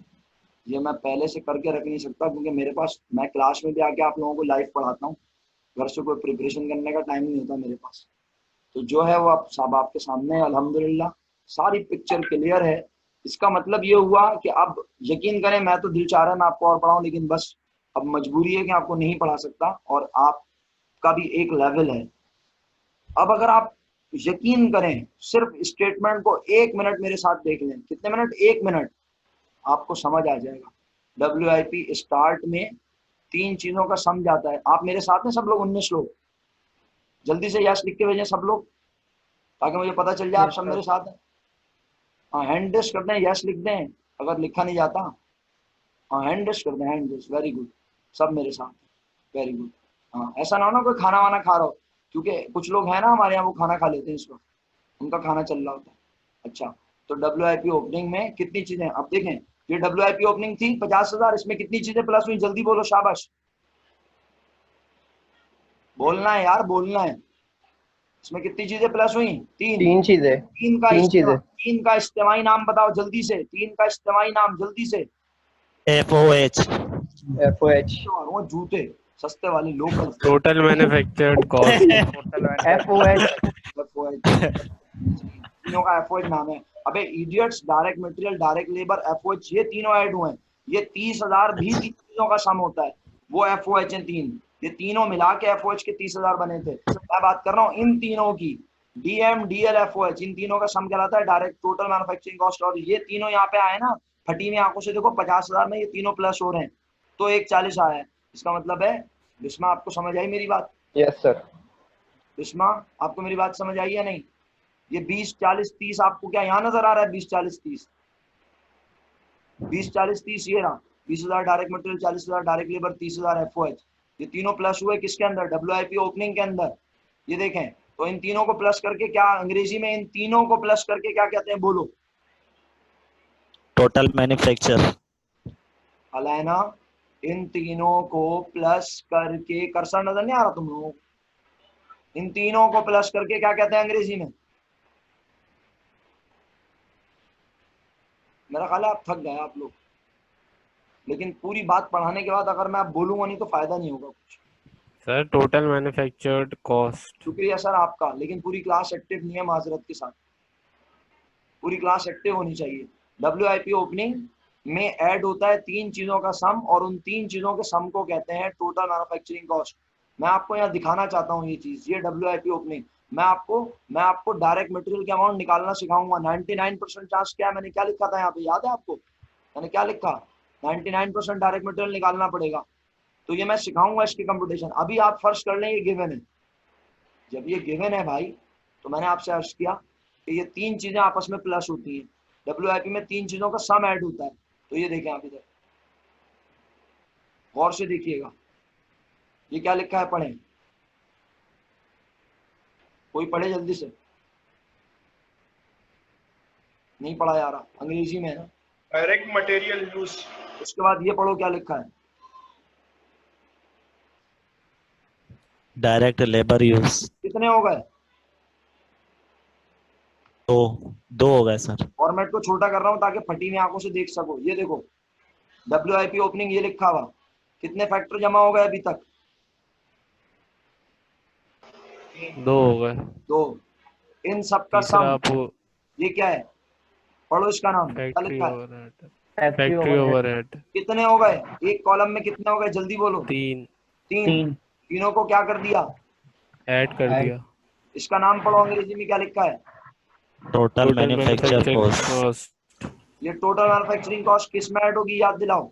ये मैं पहले से करके रख नहीं सकता क्योंकि मेरे पास, मैं क्लास में भी आके आप लोगों को लाइव पढ़ाता हूँ, घर से कोई प्रिपरेशन करने का टाइम नहीं होता मेरे पास। तो जो है वो आप सब आपके सामने, अल्हम्दुलिल्लाह सारी पिक्चर क्लियर है। इसका मतलब ये हुआ कि अब यकीन करें, मैं तो दिल चाह रहा है मैं आपको और पढ़ाऊं, लेकिन बस अब मजबूरी है कि आपको नहीं पढ़ा सकता, और आपका भी एक लेवल है। अब अगर आप यकीन करें, सिर्फ स्टेटमेंट को 1 मिनट मेरे साथ देख लें, कितने मिनट? 1 मिनट, आपको समझ आ जाएगा। WIP स्टार्ट में 3 चीजों का समझ आता है। आप मेरे साथ में सब लोग, 19 लोग, जल्दी से यस लिख के भेजें सब लोग, ताकि मुझे पता चल जाए आप सब मेरे साथ हैं। हाँ, हैंड रेस कर दें, यस लिख दें अगर लिखा नहीं जाता। हाँ, हैंड रेस कर दें, हैंड रेस, वेरी गुड, सब मेरे साथ, वेरी गुड। हाँ, ऐसा ना हो ना कोई खाना वाना खा रहा हो, क्योंकि कुछ लोग हैं ना हमारे यहाँ वो खाना खा लेते हैं इस वक्त, उनका खाना चल रहा होता है। अच्छा, तो WIP ओपनिंग में कितनी चीजें, अब देखें, ये WIP ओपनिंग थी 50,000, इसमें कितनी चीजें प्लस हुई? जल्दी बोलो, शाबाश, बोलना है यार, बोलना है। इसमें कितनी चीजें प्लस हुई? 3 चीजें। 3 का इस्तेमाई नाम बताओ जल्दी से, 3 का इस्तेमाई नाम जल्दी से। FOH। वो जूते सस्ते वाले लोकल। Total manufactured cost. तीनों का FOH नाम है। अबे idiots, direct material, direct labour, FOH, ये तीनों ऐड हुए हैं। ये 30,000 भी 3 चीजों का सम होता है, वो FOH है 3। ये तीनों मिला के FOH के 30,000 बने थे। मैं बात कर रहा हूँ इन तीनों की, DM, DL, FOH, इन तीनों का सम कहलाता है डायरेक्ट टोटल मैन्युफैक्चरिंग कॉस्ट। और ये तीनों यहाँ पे आए ना, फटी हुई आंखों से देखो, 50,000 में ये तीनों प्लस हो रहे हैं, तो 1,40 आया है। इसका मतलब है, बिस्मा आपको समझ आई मेरी बात? Yes sir. बिस्मा आपको मेरी बात समझ आई या नहीं? ये 20, 40, 30 आपको क्या यहाँ नजर आ रहा है? 20, 40, 30, 20, 40, 30 ये रहा। 20,000 direct material, 40,000 direct labour, 30,000 FOH। ये तीनों प्लस हुए किसके अंदर? WIP ओपनिंग के अंदर। ये देखें, तो इन तीनों को प्लस करके क्या, अंग्रेजी में इन तीनों को प्लस करके क्या कहते हैं? बोलो। Total manufacture. अलायना, इन तीनों को प्लस करके, कर्सर नजर नहीं आ रहा तुम लोगों को? इन तीनों को प्लस करके क्या कहते हैं अंग्रेजी में? मेरा ख्याल है आप थक गए आप लोग, लेकिन पूरी बात पढ़ाने के बाद अगर मैं आप बोलूंगा नहीं तो फायदा नहीं होगा कुछ। Sir total manufactured cost. शुक्रिया सर आपका, लेकिन पूरी क्लास एक्टिव नहीं है, माजरत के साथ। पूरी क्लास एक्टिव होनी चाहिए। WIP ओपनिंग में ऐड होता है 3 चीजों का सम, और उन 3 चीजों के सम को कहते हैं टोटल मैन्युफैक्चरिंग कॉस्ट। मैं आपको यहाँ दिखाना चाहता हूँ ये चीज, ये WIP ओपनिंग। मैं आपको डायरेक्ट मटेरियल के अमाउंट निकालना सिखाऊंगा। 99% चांस क्या है, मैंने क्या लिखा था यहाँ पे, याद है आपको? मैंने क्या लिखा? 99% डायरेक्ट मटेरियल निकालना पड़ेगा। तो ये मैं सिखाऊंगा इसकी कंप्यूटेशन। अभी आप फर्स्ट कर लें ये गिवन है। जब ये गिवन है भाई, तो मैंने आपसे अर्ज किया कि ये तीन चीजें आपस में प्लस होती हैं। WIP में तीन चीजों का सम ऐड होता है। तो ये देखें आप इधर गौर से देखिएगा, ये क्या लिखा है, पढ़ें। कोई पढ़े जल्दी से, नहीं पढ़ा जा रहा, अंग्रेजी में है ना। Direct material use. उसके बाद ये पढ़ो क्या लिखा है, डायरेक्ट लेबर यूज। कितने हो गए? दो हो गए सर। फॉर्मेट को छोटा कर रहा हूं ताकि फटी हुई आंखों से देख सको। ये देखो WIP ओपनिंग ये लिखा हुआ, कितने फैक्टर जमा हो गए अभी तक? 2 हो गए। 2। इन सब का तीसरा सम ये क्या है, पढ़ो इसका नाम क्या फैक्ट्री लिखा है? ओवरहेड। Factory overhead. कितने हो गए एक कॉलम में, कितने हो गए जल्दी बोलो? 3 तीनों को क्या कर दिया, ऐड कर दिया। इसका नाम पढ़ो अंग्रेजी में क्या लिखा है? Total manufacture cost. ये टोटल मैन्युफैक्चरिंग कॉस्ट किस में ऐड होगी, याद दिलाओ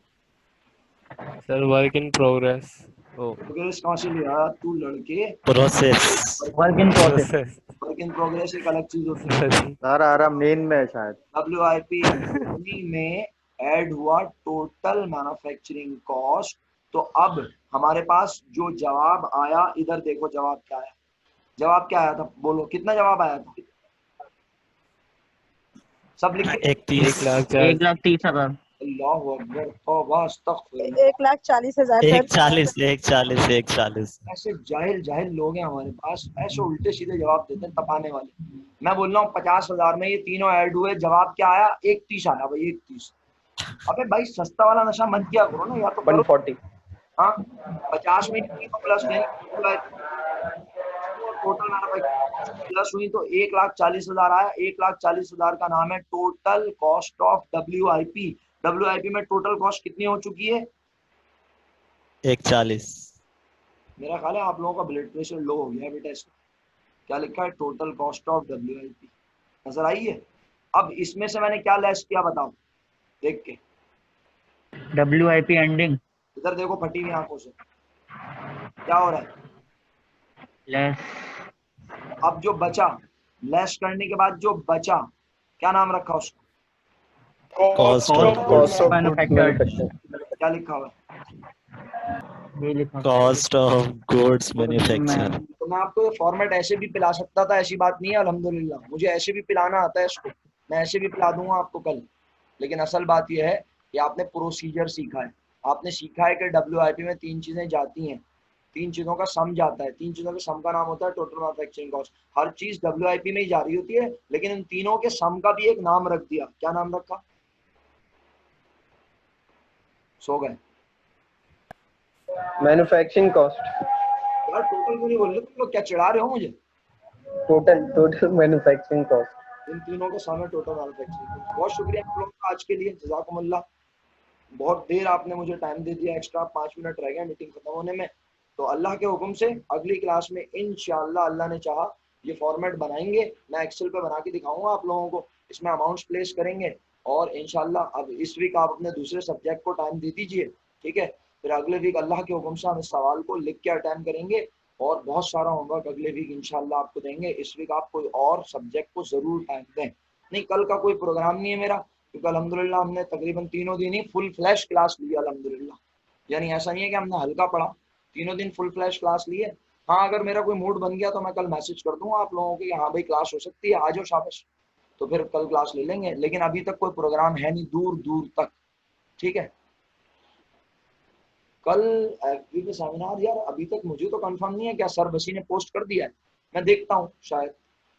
sir work in progress. Progress कहाँ से लिया तू लड़के? Process. Work in process. Work in progress एक अलग चीज होती है। सारा मेन में है शायद। WIP में ऐड हुआ टोटल मैन्युफैक्चरिंग कॉस्ट। तो अब हमारे पास जो जवाब आया, इधर देखो जवाब क्या आया। जवाब क्या आया था, बोलो कितना जवाब आया था? सब लिखे। 1,30,000। अल्लाहु अकबर, तौबा अस्तगफिर। 1,40,000 सर। 140। ऐसे जाहिल लोग हैं हमारे पास, ऐसे उल्टे सीधे जवाब देते हैं तपाने वाले। मैं बोल रहा हूँ 50,000 में ये तीनों ऐड हुए, जवाब क्या आया? 1,30 आया भाई, 1,30। अबे भाई सस्ता वाला नशा मत किया करो ना, या तो 140। हाँ 50 में तीनों प्लस टोटल प्लस हुई तो 1,40,000 आया। 1,40,000 का नाम है total cost of WIP। WIP में टोटल कॉस्ट कितनी हो चुकी है? 140। मेरा ख्याल है आप लोगों का ब्लड प्रेशर लो हो गया बेटा। इसका क्या लिखा है, टोटल कॉस्ट ऑफ WIP, नजर आई है? अब इसमें से मैंने क्या लेस किया बताओ, देख के। WIP ending. इधर देखो फटी हुई आंखों से क्या हो रहा है, लेस। अब जो बचा, लेस करने के बाद जो बचा, क्या नाम रखा उसका? Cost of manufactured. क्या लिखा हुआ है? Cost of goods manufacture. तो मैं आपको ये फॉर्मेट ऐसे भी पिला सकता था, ऐसी बात नहीं है, अल्हम्दुलिल्लाह मुझे ऐसे भी पिलाना आता है इसको, मैं ऐसे भी पिला दूंगा आपको कल। लेकिन असल बात यह है कि आपने प्रोसीजर सीखा है। आपने सीखा है कि WIP में तीन चीजें जाती हैं, तीन चीजों का सम जाता है। तीन चीजों के सम का नाम होता है टोटल मैन्युफैक्चरिंग कॉस्ट। हर चीज WIP में ही जा रही होती है, लेकिन इन तीनों के सम का भी एक नाम रख दिया। क्या नाम रखा? सो गए। Manufacturing cost. यार टोटल क्यों नहीं बोल रहे तुम लोग, क्या चिढ़ा रहे हो मुझे? Total manufacturing cost. इन तीनों का सम है टोटल मैन्युफैक्चरिंग। बहुत शुक्रिया आप लोगों का आज के लिए, जज़ाकुमुल्लाह। बहुत देर आपने मुझे टाइम दे दिया, एक्स्ट्रा 5 मिनट रह गए मीटिंग खत्म होने में। तो अल्लाह के हुक्म से अगली क्लास में इंशाअल्लाह, अल्लाह ने चाहा, ये फॉर्मेट बनाएंगे। मैं एक्सेल पे बना के दिखाऊंगा आप लोगों को, इसमें अमाउंट्स प्लेस करेंगे। और इंशाअल्लाह अब इस वीक आप अपने दूसरे सब्जेक्ट को टाइम दे दीजिए, ठीक है? फिर अगले वीक अल्लाह के हुक्म से हम इस सवाल को लिख के अटेम्प्ट करेंगे और बहुत सारा होमवर्क अगले वीक इंशाअल्लाह आपको देंगे। इस वीक आप कोई और सब्जेक्ट को जरूर टाइम दें। नहीं, कल का कोई प्रोग्राम नहीं है मेरा, क्योंकि अल्हम्दुलिल्लाह हमने तकरीबन तीनों दिन ही फुल फ्लैश क्लास ली अल्हम्दुलिल्लाह। यानी ऐसा नहीं है कि हमने हल्का पढ़ा, तीनों दिन फुल फ्लैश क्लास लिए। हाँ, अगर मेरा कोई मूड बन गया तो मैं कल मैसेज कर दूंगा आप लोगों को कि हाँ भाई क्लास हो सकती है, आ जाओ शाबाश, तो फिर कल क्लास ले लेंगे। लेकिन अभी तक कोई प्रोग्राम है नहीं, दूर दूर तक, ठीक है? कल एफबी पे सेमिनार, यार अभी तक मुझे तो कंफर्म नहीं है, क्या सर बसी ने पोस्ट कर दिया है? मैं देखता हूँ शायद।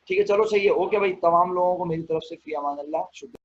ठीक है, चलो सही है, ओके भाई, तमाम लोगों को मेरी तरफ से फी अमान अल्लाह, शुक्रिया।